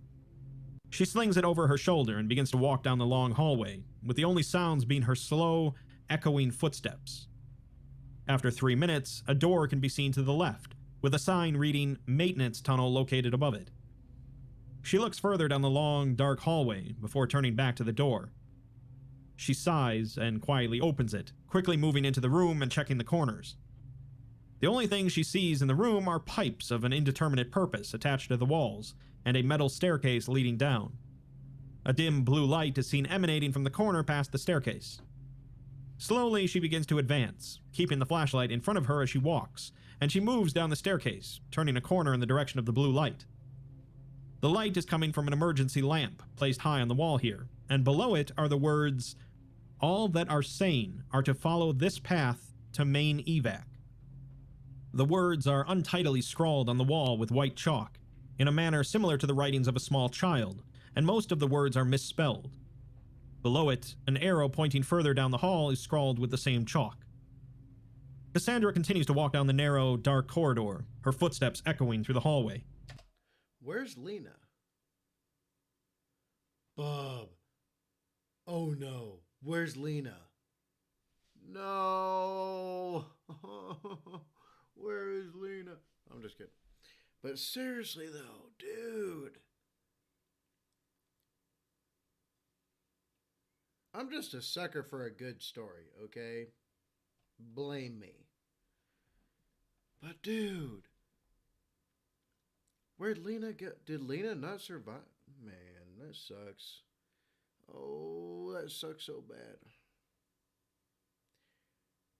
Speaker 2: She slings it over her shoulder and begins to walk down the long hallway, with the only sounds being her slow, echoing footsteps. After 3 minutes, a door can be seen to the left, with a sign reading "Maintenance Tunnel" located above it. She looks further down the long, dark hallway before turning back to the door. She sighs and quietly opens it, quickly moving into the room and checking the corners. The only things she sees in the room are pipes of an indeterminate purpose attached to the walls, and a metal staircase leading down. A dim blue light is seen emanating from the corner past the staircase. Slowly, she begins to advance, keeping the flashlight in front of her as she walks, and she moves down the staircase, turning a corner in the direction of the blue light. The light is coming from an emergency lamp placed high on the wall here, and below it are the words, "All that are sane are to follow this path to main evac." The words are untidily scrawled on the wall with white chalk, in a manner similar to the writings of a small child, and most of the words are misspelled. Below it, an arrow pointing further down the hall is scrawled with the same chalk. Cassandra continues to walk down the narrow, dark corridor, her footsteps echoing through the hallway.
Speaker 1: Where's Lena? Bob. Oh no. Where's Lena? No. Where is Lena? I'm just kidding. But seriously though, dude. I'm just a sucker for a good story, okay? Blame me. But dude. Where'd Lena go? Did Lena not survive? Man, that sucks. Oh, that sucks so bad.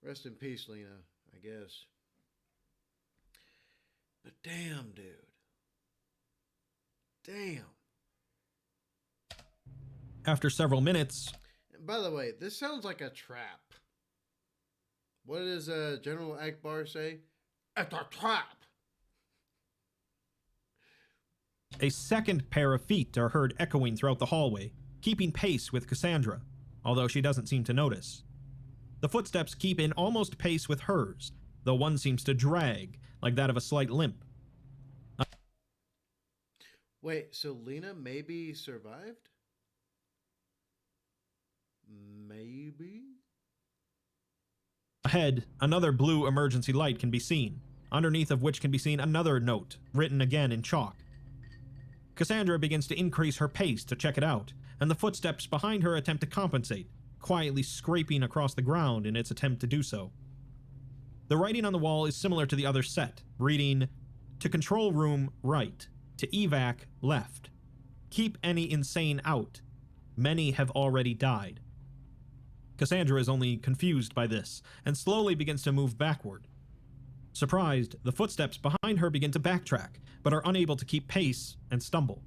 Speaker 1: Rest in peace, Lena, I guess. But damn, dude. Damn.
Speaker 2: After several minutes...
Speaker 1: And by the way, this sounds like a trap. What does General Akbar say? It's a trap.
Speaker 2: A second pair of feet are heard echoing throughout the hallway, keeping pace with Cassandra, although she doesn't seem to notice. The footsteps keep in almost pace with hers, though one seems to drag, like that of a slight limp.
Speaker 1: Wait, so Lena maybe survived? Maybe?
Speaker 2: Ahead, another blue emergency light can be seen, underneath of which can be seen another note, written again in chalk. Cassandra begins to increase her pace to check it out, and the footsteps behind her attempt to compensate, quietly scraping across the ground in its attempt to do so. The writing on the wall is similar to the other set, reading, "To control room, right. To evac, left. Keep any insane out. Many have already died." Cassandra is only confused by this, and slowly begins to move backward. Surprised, the footsteps behind her begin to backtrack, but are unable to keep pace and stumble.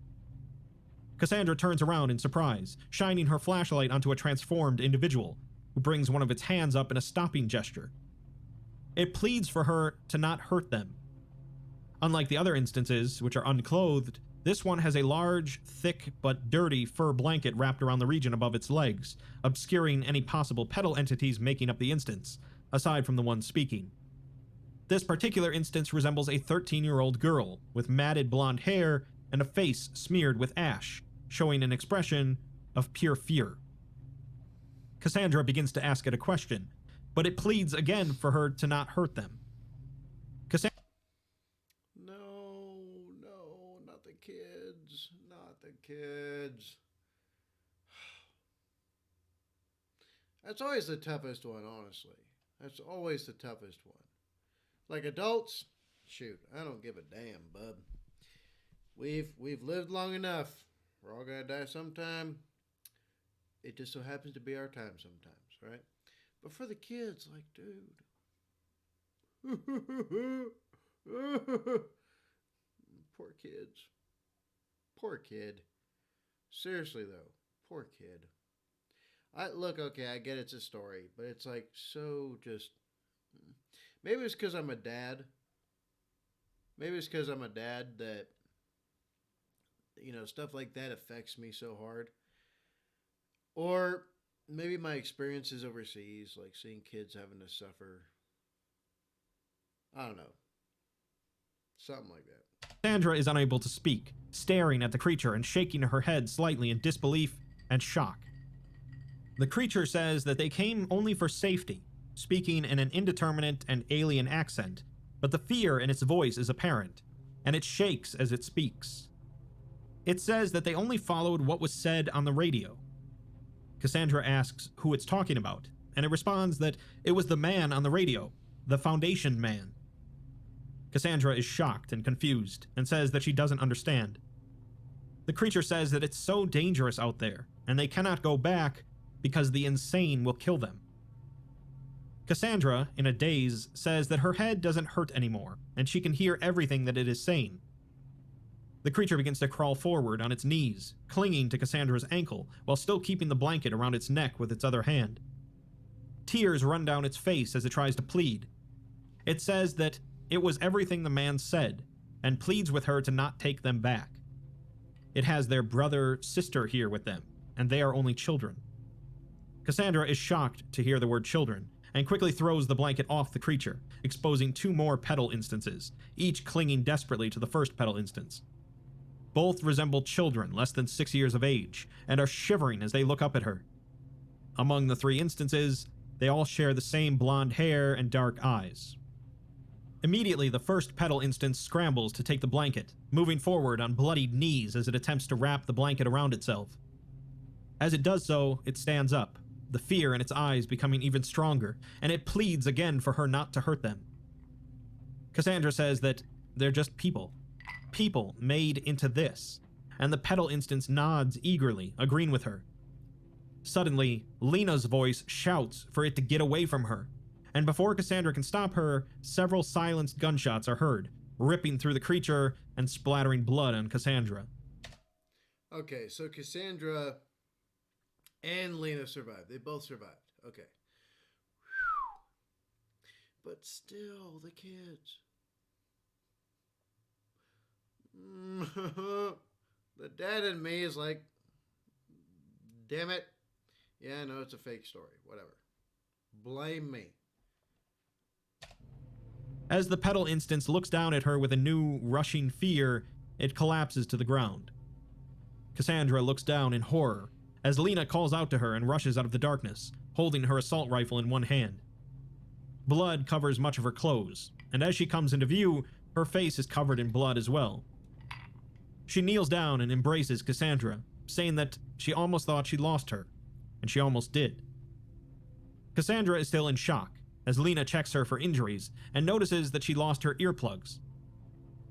Speaker 2: Cassandra turns around in surprise, shining her flashlight onto a transformed individual, who brings one of its hands up in a stopping gesture. It pleads for her to not hurt them. Unlike the other instances, which are unclothed, This one has a large, thick, but dirty fur blanket wrapped around the region above its legs, obscuring any possible petal entities making up the instance, aside from the one speaking. This particular instance resembles a 13-year-old girl with matted blonde hair and a face smeared with ash, showing an expression of pure fear. Cassandra begins to ask it a question, but it pleads again for her to not hurt them.
Speaker 1: No, not the kids. Not the kids. That's always the toughest one, honestly. That's always the toughest one. Like adults, shoot, I don't give a damn, bub. We've lived long enough. We're all gonna die sometime. It just so happens to be our time sometimes, right? But for the kids, like, dude. Poor kids. Poor kid. Seriously though, poor kid. Okay, I get it's a story, but it's like so just. Maybe it's because I'm a dad. Maybe it's because I'm a dad that, stuff like that affects me so hard. Or maybe my experiences overseas, like seeing kids having to suffer. I don't know. Something like that.
Speaker 2: Cassandra is unable to speak, staring at the creature and shaking her head slightly in disbelief and shock. The creature says that they came only for safety, speaking in an indeterminate and alien accent, but the fear in its voice is apparent, and it shakes as it speaks. It says that they only followed what was said on the radio. Cassandra asks who it's talking about, and it responds that it was the man on the radio, the Foundation man. Cassandra is shocked and confused, and says that she doesn't understand. The creature says that it's so dangerous out there, and they cannot go back because the insane will kill them. Cassandra, in a daze, says that her head doesn't hurt anymore, and she can hear everything that it is saying. The creature begins to crawl forward on its knees, clinging to Cassandra's ankle, while still keeping the blanket around its neck with its other hand. Tears run down its face as it tries to plead. It says that it was everything the man said, and pleads with her to not take them back. It has their sister here with them, and they are only children. Cassandra is shocked to hear the word children, and quickly throws the blanket off the creature, exposing 2 more petal instances, each clinging desperately to the first petal instance. Both resemble children less than 6 years of age, and are shivering as they look up at her. Among the 3 instances, they all share the same blonde hair and dark eyes. Immediately, the first petal instance scrambles to take the blanket, moving forward on bloodied knees as it attempts to wrap the blanket around itself. As it does so, it stands up, the fear in its eyes becoming even stronger, and it pleads again for her not to hurt them. Cassandra says that they're just people made into this, and the petal instance nods eagerly, agreeing with her. Suddenly, Lena's voice shouts for it to get away from her, and before Cassandra can stop her, several silenced gunshots are heard, ripping through the creature and splattering blood on Cassandra.
Speaker 1: Okay, so Cassandra and Lena survived. They both survived. Okay. But still, the kids. The dad in me is like, damn it. Yeah, I know it's a fake story. Whatever. Blame me.
Speaker 2: As the petal instance looks down at her with a new, rushing fear, it collapses to the ground. Cassandra looks down in horror as Lena calls out to her and rushes out of the darkness, holding her assault rifle in one hand. Blood covers much of her clothes, and as she comes into view, her face is covered in blood as well. She kneels down and embraces Cassandra, saying that she almost thought she lost her, and she almost did. Cassandra is still in shock, as Lena checks her for injuries and notices that she lost her earplugs.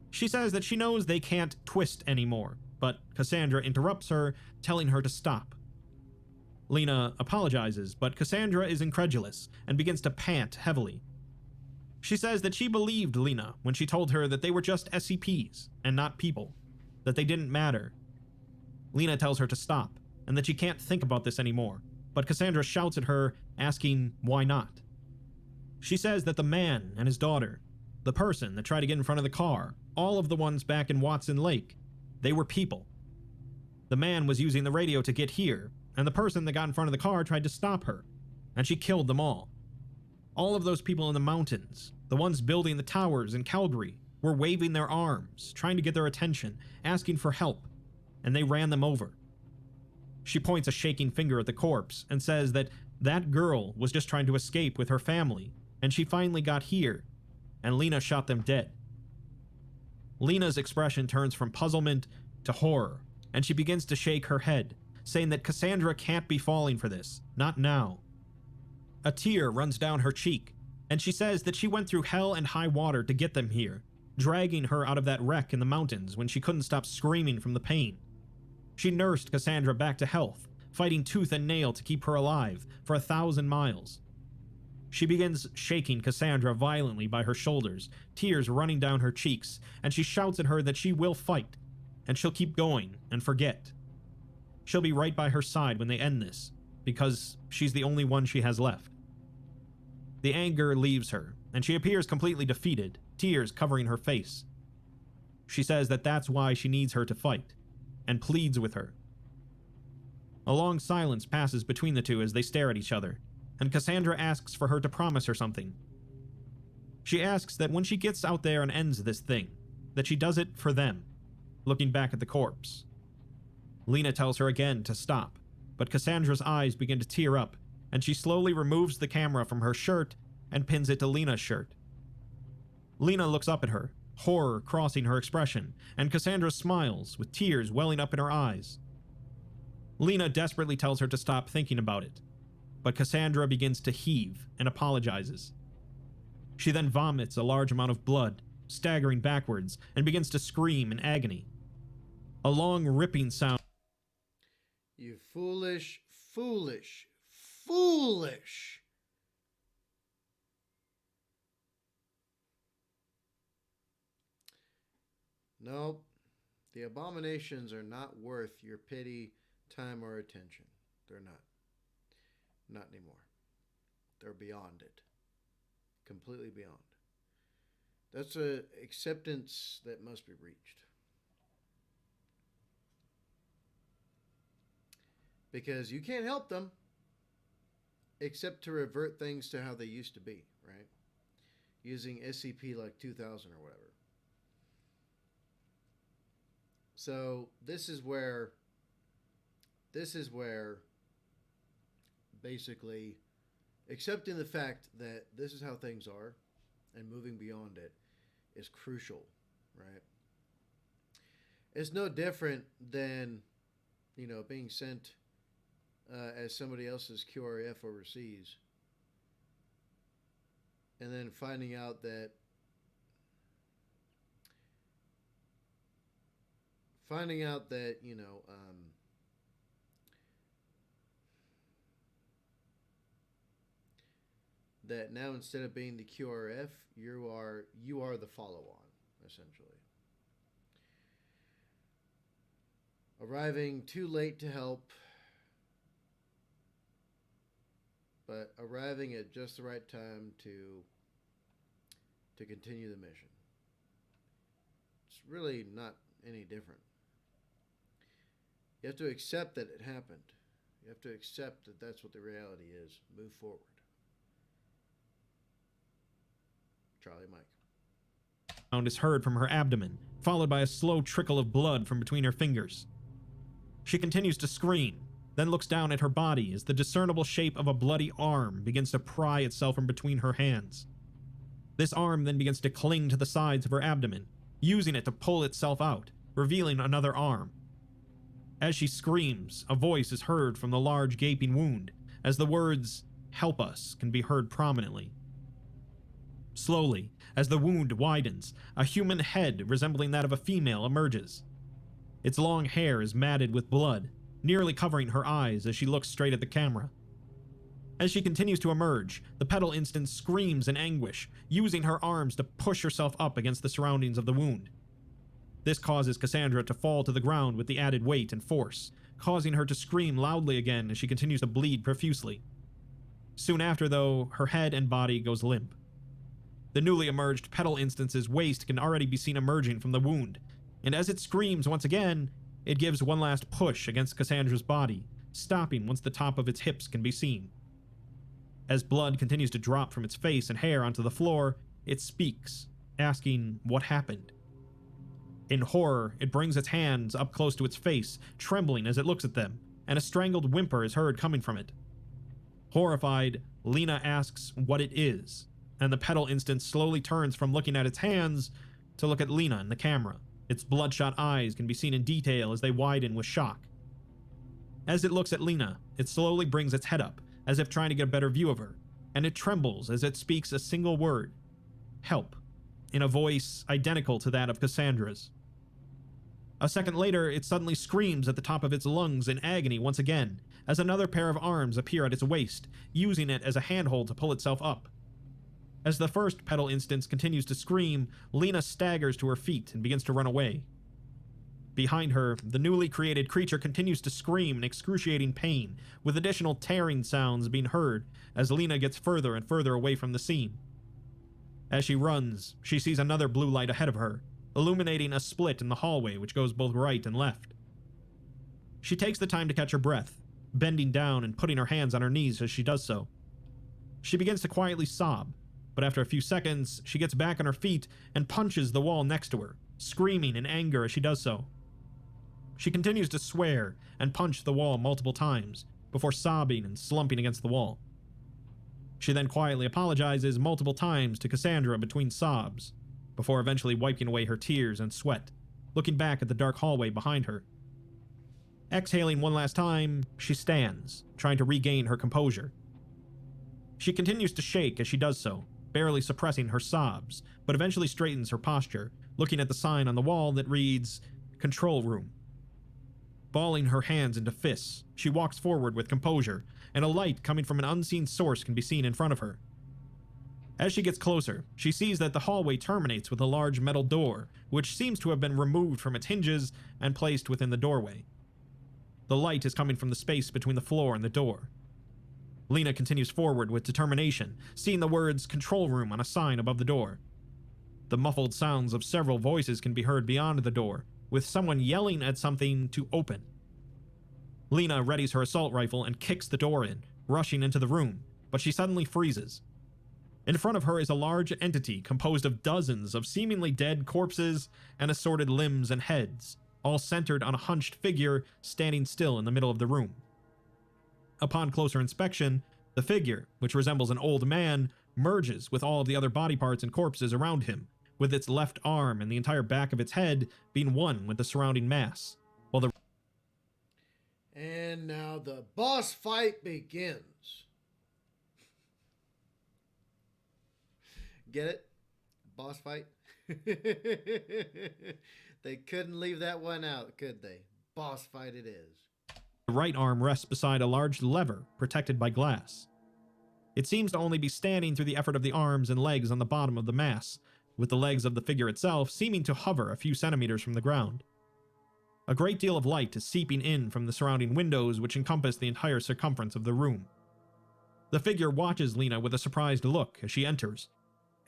Speaker 2: She says that she knows they can't twist anymore, but Cassandra interrupts her, telling her to stop. Lena apologizes, but Cassandra is incredulous and begins to pant heavily. She says that she believed Lena when she told her that they were just SCPs and not people, that they didn't matter. Lena tells her to stop and that she can't think about this anymore, but Cassandra shouts at her, asking why not. She says that the man and his daughter, the person that tried to get in front of the car, all of the ones back in Watson Lake, They were people. The man was using the radio to get here, and the person that got in front of the car tried to stop her, and she killed them all. All of those people in the mountains, the ones building the towers in Calgary, were waving their arms, trying to get their attention, asking for help, and they ran them over. She points a shaking finger at the corpse and says that that girl was just trying to escape with her family, and she finally got here, and Lena shot them dead. Lena's expression turns from puzzlement to horror, and she begins to shake her head, saying that Cassandra can't be falling for this, not now. A tear runs down her cheek, and she says that she went through hell and high water to get them here, dragging her out of that wreck in the mountains when she couldn't stop screaming from the pain. She nursed Cassandra back to health, fighting tooth and nail to keep her alive for 1,000 miles. She begins shaking Cassandra violently by her shoulders, tears running down her cheeks, and she shouts at her that she will fight, and she'll keep going and forget. She'll be right by her side when they end this, because she's the only one she has left. The anger leaves her, and she appears completely defeated, tears covering her face. She says that that's why she needs her to fight, and pleads with her. A long silence passes between the two as they stare at each other, and Cassandra asks for her to promise her something. She asks that when she gets out there and ends this thing, that she does it for them, looking back at the corpse. Lena tells her again to stop, but Cassandra's eyes begin to tear up, and she slowly removes the camera from her shirt and pins it to Lena's shirt. Lena looks up at her, horror crossing her expression, and Cassandra smiles, with tears welling up in her eyes. Lena desperately tells her to stop thinking about it, but Cassandra begins to heave and apologizes. She then vomits a large amount of blood, staggering backwards, and begins to scream in agony. A long ripping sound.
Speaker 1: You foolish, foolish, foolish. Nope. The abominations are not worth your pity, time, or attention. They're not. Not anymore. They're beyond it. Completely beyond. That's a acceptance that must be reached. Because you can't help them except to revert things to how they used to be, right? Using SCP like 2000 or whatever. So this is where basically accepting the fact that this is how things are and moving beyond it is crucial, right? It's no different than, being sent as somebody else's QRF overseas and then finding out that that now instead of being the QRF, you are the follow-on, essentially. Arriving too late to help, but arriving at just the right time to continue the mission. It's really not any different. You have to accept that it happened. You have to accept that that's what the reality is. Move forward. Charlie Mike.
Speaker 2: Sound is heard from her abdomen, followed by a slow trickle of blood from between her fingers. She continues to scream, then looks down at her body as the discernible shape of a bloody arm begins to pry itself from between her hands. This arm then begins to cling to the sides of her abdomen, using it to pull itself out, revealing another arm. As she screams, a voice is heard from the large gaping wound, as the words, "Help us," can be heard prominently. Slowly, as the wound widens, a human head resembling that of a female emerges. Its long hair is matted with blood, nearly covering her eyes as she looks straight at the camera. As she continues to emerge, the pedal instant screams in anguish, using her arms to push herself up against the surroundings of the wound. This causes Cassandra to fall to the ground with the added weight and force, causing her to scream loudly again as she continues to bleed profusely. Soon after, though, her head and body goes limp. The newly emerged pedal instance's waist can already be seen emerging from the wound, and as it screams once again, it gives one last push against Cassandra's body, stopping once the top of its hips can be seen. As blood continues to drop from its face and hair onto the floor, it speaks, asking what happened. In horror, it brings its hands up close to its face, trembling as it looks at them, and a strangled whimper is heard coming from it. Horrified, Lena asks what it is, and the pedal instance slowly turns from looking at its hands to look at Lena in the camera. Its bloodshot eyes can be seen in detail as they widen with shock. As it looks at Lena, it slowly brings its head up, as if trying to get a better view of her, and it trembles as it speaks a single word, "Help," in a voice identical to that of Cassandra's. A second later, it suddenly screams at the top of its lungs in agony once again, as another pair of arms appear at its waist, using it as a handhold to pull itself up. As the first pedal instance continues to scream, Lena staggers to her feet and begins to run away. Behind her, the newly created creature continues to scream in excruciating pain, with additional tearing sounds being heard as Lena gets further and further away from the scene. As she runs, she sees another blue light ahead of her, illuminating a split in the hallway which goes both right and left. She takes the time to catch her breath, bending down and putting her hands on her knees as she does so. She begins to quietly sob, but after a few seconds, she gets back on her feet and punches the wall next to her, screaming in anger as she does so. She continues to swear and punch the wall multiple times, before sobbing and slumping against the wall. She then quietly apologizes multiple times to Cassandra between sobs, before eventually wiping away her tears and sweat, looking back at the dark hallway behind her. Exhaling one last time, she stands, trying to regain her composure. She continues to shake as she does so, barely suppressing her sobs, but eventually straightens her posture, looking at the sign on the wall that reads, "Control Room." Balling her hands into fists, she walks forward with composure, and a light coming from an unseen source can be seen in front of her. As she gets closer, she sees that the hallway terminates with a large metal door, which seems to have been removed from its hinges and placed within the doorway. The light is coming from the space between the floor and the door. Lena continues forward with determination, seeing the words "Control Room" on a sign above the door. The muffled sounds of several voices can be heard beyond the door, with someone yelling at something to open. Lena readies her assault rifle and kicks the door in, rushing into the room, but she suddenly freezes. In front of her is a large entity composed of dozens of seemingly dead corpses and assorted limbs and heads, all centered on a hunched figure standing still in the middle of the room. Upon closer inspection, the figure, which resembles an old man, merges with all of the other body parts and corpses around him, with its left arm and the entire back of its head being one with the surrounding mass, while the...
Speaker 1: And now the boss fight begins. Get it? Boss fight? They couldn't leave that one out, could they? Boss fight it is.
Speaker 2: The right arm rests beside a large lever protected by glass. It seems to only be standing through the effort of the arms and legs on the bottom of the mass, with the legs of the figure itself seeming to hover a few centimeters from the ground. A great deal of light is seeping in from the surrounding windows which encompass the entire circumference of the room. The figure watches Lena with a surprised look as she enters,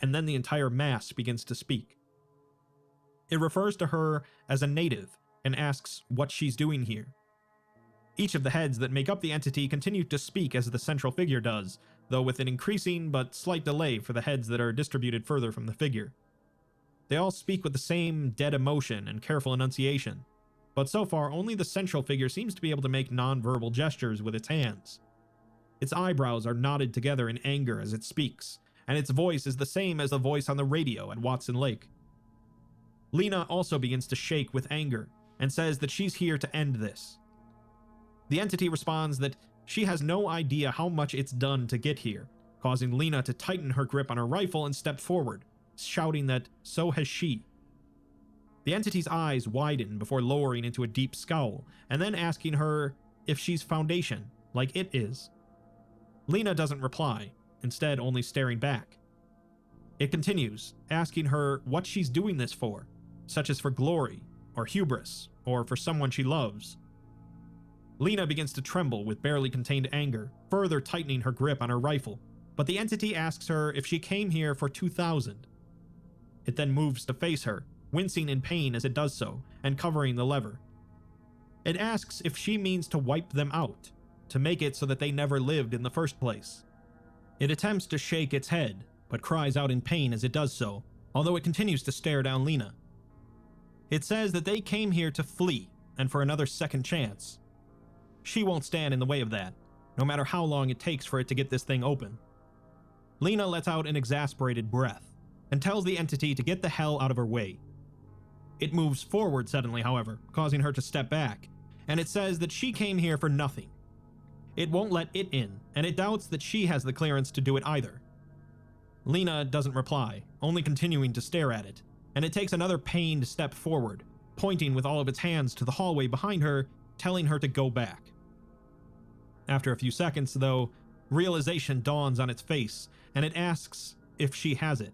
Speaker 2: and then the entire mass begins to speak. It refers to her as a native and asks what she's doing here. Each of the heads that make up the entity continue to speak as the central figure does, though with an increasing but slight delay for the heads that are distributed further from the figure. They all speak with the same dead emotion and careful enunciation, but so far only the central figure seems to be able to make non-verbal gestures with its hands. Its eyebrows are knotted together in anger as it speaks, and its voice is the same as the voice on the radio at Watson Lake. Lena also begins to shake with anger and says that she's here to end this. The entity responds that she has no idea how much it's done to get here, causing Lena to tighten her grip on her rifle and step forward, shouting that so has she. The entity's eyes widen before lowering into a deep scowl, and then asking her if she's Foundation, like it is. Lena doesn't reply, instead only staring back. It continues, asking her what she's doing this for, such as for glory, or hubris, or for someone she loves. Lena begins to tremble with barely contained anger, further tightening her grip on her rifle, but the entity asks her if she came here for 2,000. It then moves to face her, wincing in pain as it does so, and covering the lever. It asks if she means to wipe them out, to make it so that they never lived in the first place. It attempts to shake its head, but cries out in pain as it does so, although it continues to stare down Lena. It says that they came here to flee, and for another second chance. She won't stand in the way of that, no matter how long it takes for it to get this thing open. Lena lets out an exasperated breath, and tells the entity to get the hell out of her way. It moves forward suddenly, however, causing her to step back, and it says that she came here for nothing. It won't let it in, and it doubts that she has the clearance to do it either. Lena doesn't reply, only continuing to stare at it, and it takes another pained step forward, pointing with all of its hands to the hallway behind her, telling her to go back. After a few seconds, though, realization dawns on its face, and it asks if she has it.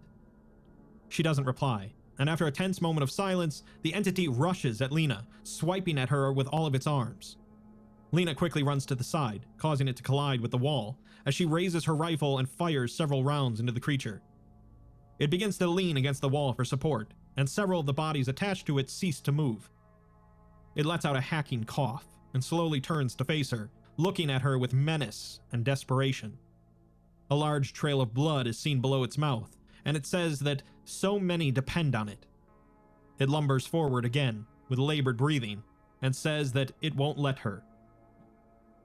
Speaker 2: She doesn't reply, and after a tense moment of silence, the entity rushes at Lena, swiping at her with all of its arms. Lena quickly runs to the side, causing it to collide with the wall, as she raises her rifle and fires several rounds into the creature. It begins to lean against the wall for support, and several of the bodies attached to it cease to move. It lets out a hacking cough, and slowly turns to face her, looking at her with menace and desperation. A large trail of blood is seen below its mouth, and it says that so many depend on it. It lumbers forward again, with labored breathing, and says that it won't let her.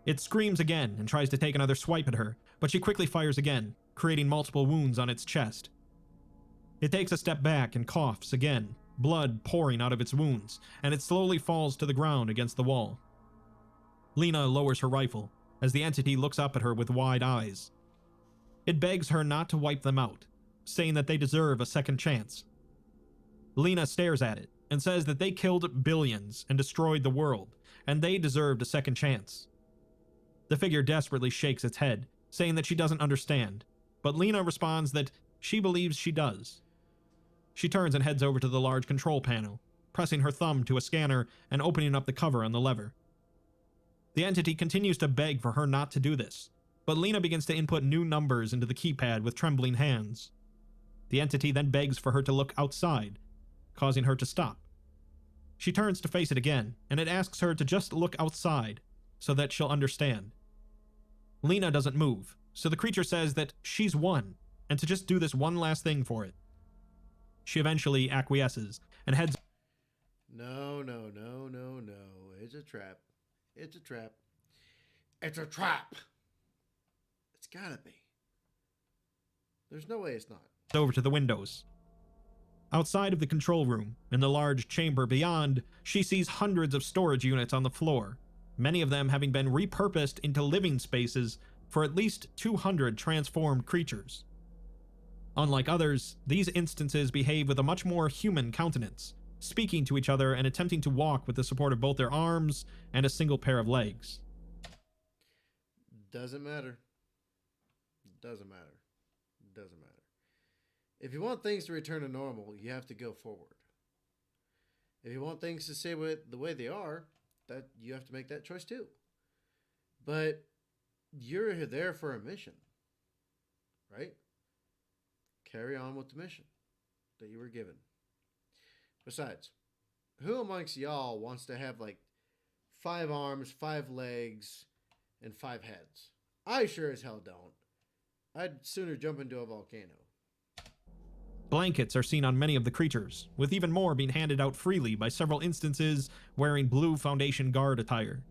Speaker 2: It screams again and tries to take another swipe at her, but she quickly fires again, creating multiple wounds on its chest. It takes a step back and coughs again, blood pouring out of its wounds, and it slowly falls to the ground against the wall. Lena lowers her rifle, as the entity looks up at her with wide eyes. It begs her not to wipe them out, saying that they deserve a second chance. Lena stares at it, and says that they killed billions and destroyed the world, and they deserved a second chance. The figure desperately shakes its head, saying that she doesn't understand, but Lena responds that she believes she does. She turns and heads over to the large control panel, pressing her thumb to a scanner and opening up the cover on the lever. The entity continues to beg for her not to do this, but Lena begins to input new numbers into the keypad with trembling hands. The entity then begs for her to look outside, causing her to stop. She turns to face it again, and it asks her to just look outside, so that she'll understand. Lena doesn't move, so the creature says that she's won, and to just do this one last thing for it. She eventually acquiesces, and heads—
Speaker 1: No. It's a trap. It's a trap. It's a trap! It's gotta be. There's no way it's not.
Speaker 2: over to the windows. Outside of the control room, in the large chamber beyond, she sees hundreds of storage units on the floor, many of them having been repurposed into living spaces for at least 200 transformed creatures. Unlike others, these instances behave with a much more human countenance, speaking to each other and attempting to walk with the support of both their arms and a single pair of legs.
Speaker 1: Doesn't matter. Doesn't matter. Doesn't matter. If you want things to return to normal, you have to go forward. If you want things to stay the way they are, that you have to make that choice too. But you're there for a mission, right? Carry on with the mission that you were given. Besides, who amongst y'all wants to have like 5 arms, 5 legs, and 5 heads? I sure as hell don't. I'd sooner jump into a volcano.
Speaker 2: Blankets are seen on many of the creatures, with even more being handed out freely by several instances wearing blue Foundation guard attire.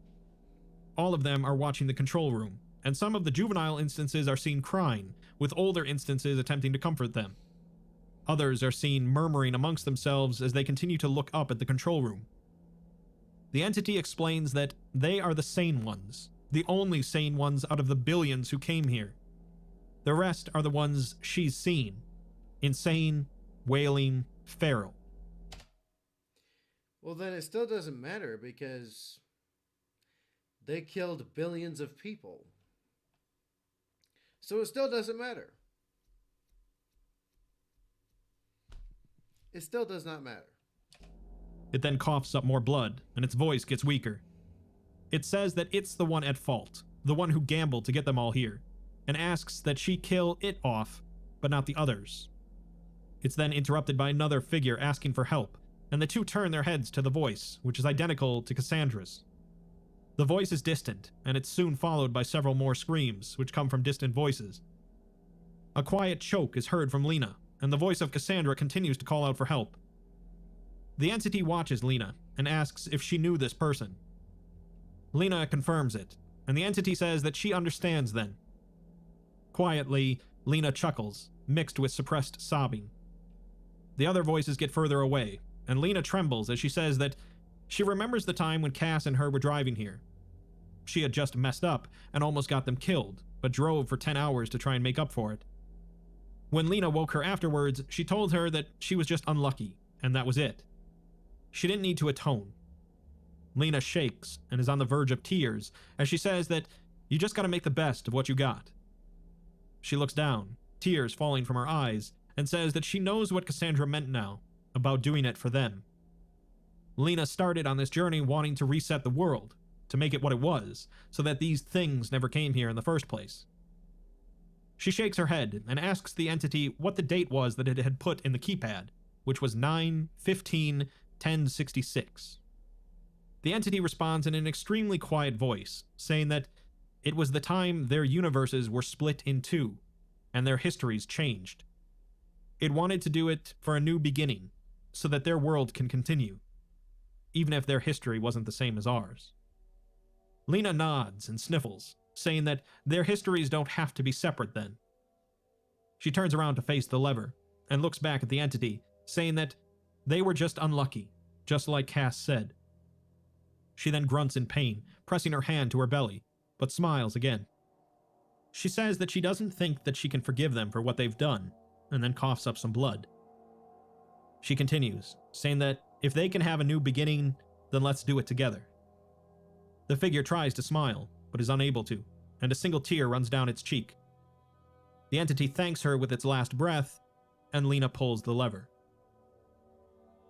Speaker 2: All of them are watching the control room, and some of the juvenile instances are seen crying, with older instances attempting to comfort them. Others are seen murmuring amongst themselves as they continue to look up at the control room. The entity explains that they are the sane ones, the only sane ones out of the billions who came here. The rest are the ones she's seen. Insane, wailing, feral.
Speaker 1: Well, then it still doesn't matter because they killed billions of people. So it still doesn't matter. It still does not matter.
Speaker 2: It then coughs up more blood, and its voice gets weaker. It says that it's the one at fault, the one who gambled to get them all here, and asks that she kill it off, but not the others. It's then interrupted by another figure asking for help, and the two turn their heads to the voice, which is identical to Cassandra's. The voice is distant, and it's soon followed by several more screams, which come from distant voices. A quiet choke is heard from Lena, and the voice of Cassandra continues to call out for help. The entity watches Lena and asks if she knew this person. Lena confirms it, and the entity says that she understands then. Quietly, Lena chuckles, mixed with suppressed sobbing. The other voices get further away, and Lena trembles as she says that she remembers the time when Cass and her were driving here. She had just messed up and almost got them killed, but drove for 10 hours to try and make up for it. When Lena woke her afterwards, she told her that she was just unlucky, and that was it. She didn't need to atone. Lena shakes and is on the verge of tears as she says that you just gotta make the best of what you got. She looks down, tears falling from her eyes, and says that she knows what Cassandra meant now, about doing it for them. Lena started on this journey wanting to reset the world, to make it what it was, so that these things never came here in the first place. She shakes her head and asks the entity what the date was that it had put in the keypad, which was 9/15/1066. The entity responds in an extremely quiet voice, saying that it was the time their universes were split in two, and their histories changed. It wanted to do it for a new beginning, so that their world can continue, even if their history wasn't the same as ours. Lena nods and sniffles, saying that their histories don't have to be separate then. She turns around to face the lever, and looks back at the entity, saying that they were just unlucky, just like Cass said. She then grunts in pain, pressing her hand to her belly, but smiles again. She says that she doesn't think that she can forgive them for what they've done, and then coughs up some blood. She continues, saying that if they can have a new beginning, then let's do it together. The figure tries to smile, but is unable to, and a single tear runs down its cheek. The entity thanks her with its last breath, and Lena pulls the lever.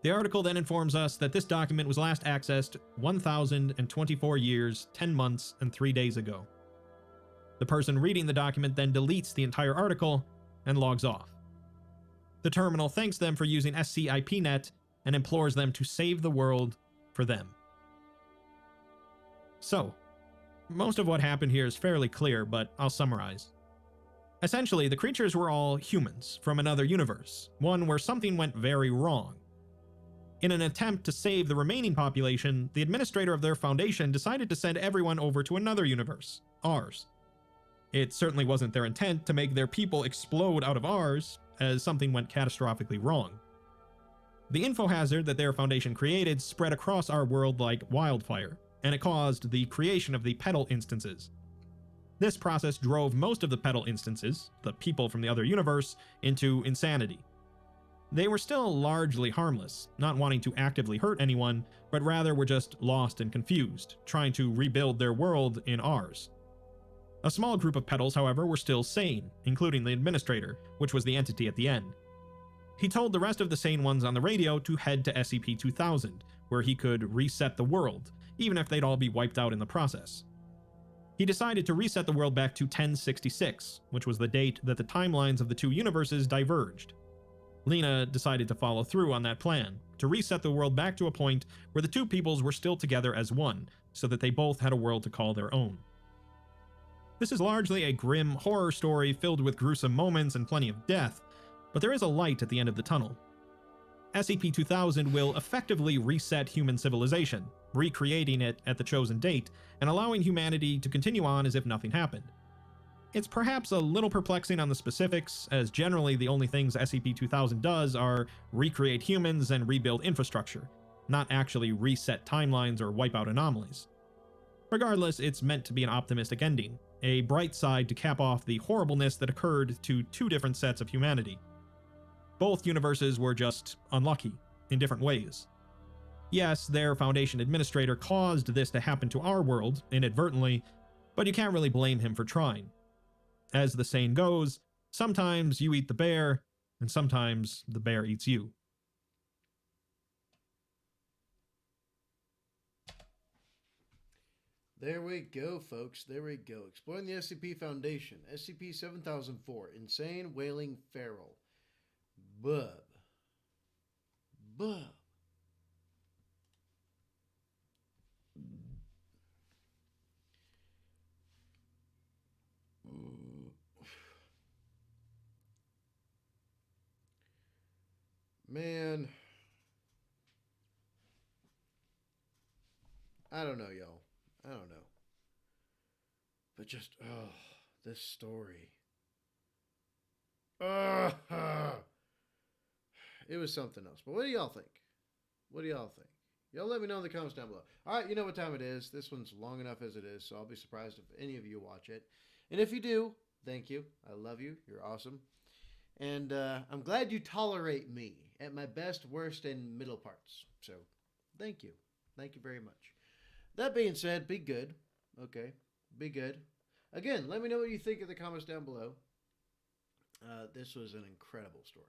Speaker 2: The article then informs us that this document was last accessed 1,024 years, 10 months, and 3 days ago. The person reading the document then deletes the entire article and logs off. The terminal thanks them for using SCIPnet and implores them to save the world for them. So, most of what happened here is fairly clear, but I'll summarize. Essentially, the creatures were all humans from another universe, one where something went very wrong. In an attempt to save the remaining population, the administrator of their foundation decided to send everyone over to another universe, ours. It certainly wasn't their intent to make their people explode out of ours, as something went catastrophically wrong. The info hazard that their foundation created spread across our world like wildfire, and it caused the creation of the petal instances. This process drove most of the petal instances, the people from the other universe, into insanity. They were still largely harmless, not wanting to actively hurt anyone, but rather were just lost and confused, trying to rebuild their world in ours. A small group of petals, however, were still sane, including the administrator, which was the entity at the end. He told the rest of the sane ones on the radio to head to SCP-2000, where he could reset the world, even if they'd all be wiped out in the process. He decided to reset the world back to 1066, which was the date that the timelines of the two universes diverged. Lena decided to follow through on that plan, to reset the world back to a point where the two peoples were still together as one, so that they both had a world to call their own. This is largely a grim horror story filled with gruesome moments and plenty of death, but there is a light at the end of the tunnel. SCP-2000 will effectively reset human civilization, recreating it at the chosen date, and allowing humanity to continue on as if nothing happened. It's perhaps a little perplexing on the specifics, as generally the only things SCP-2000 does are recreate humans and rebuild infrastructure, not actually reset timelines or wipe out anomalies. Regardless, it's meant to be an optimistic ending, a bright side to cap off the horribleness that occurred to two different sets of humanity. Both universes were just unlucky, in different ways. Yes, their Foundation administrator caused this to happen to our world, inadvertently, but you can't really blame him for trying. As the saying goes, sometimes you eat the bear, and sometimes the bear eats you.
Speaker 1: There we go, folks. There we go. Exploring the SCP Foundation. SCP-7004. Insane Wailing Feral. Bub. Bub. Man, I don't know, y'all. I don't know. But just, oh, this story. It was something else. But what do y'all think? What do y'all think? Y'all let me know in the comments down below. All right, you know what time it is. This one's long enough as it is, so I'll be surprised if any of you watch it. And if you do, thank you. I love you. You're awesome. And I'm glad you tolerate me at my best, worst, and middle parts. So thank you. Thank you very much. That being said, be good. Okay? Be good. Again, let me know what you think in the comments down below. This was an incredible story.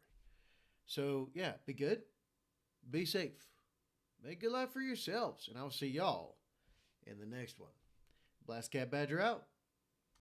Speaker 1: So, yeah, be good. Be safe. Make good life for yourselves. And I'll see y'all in the next one. BlastCapBadger out.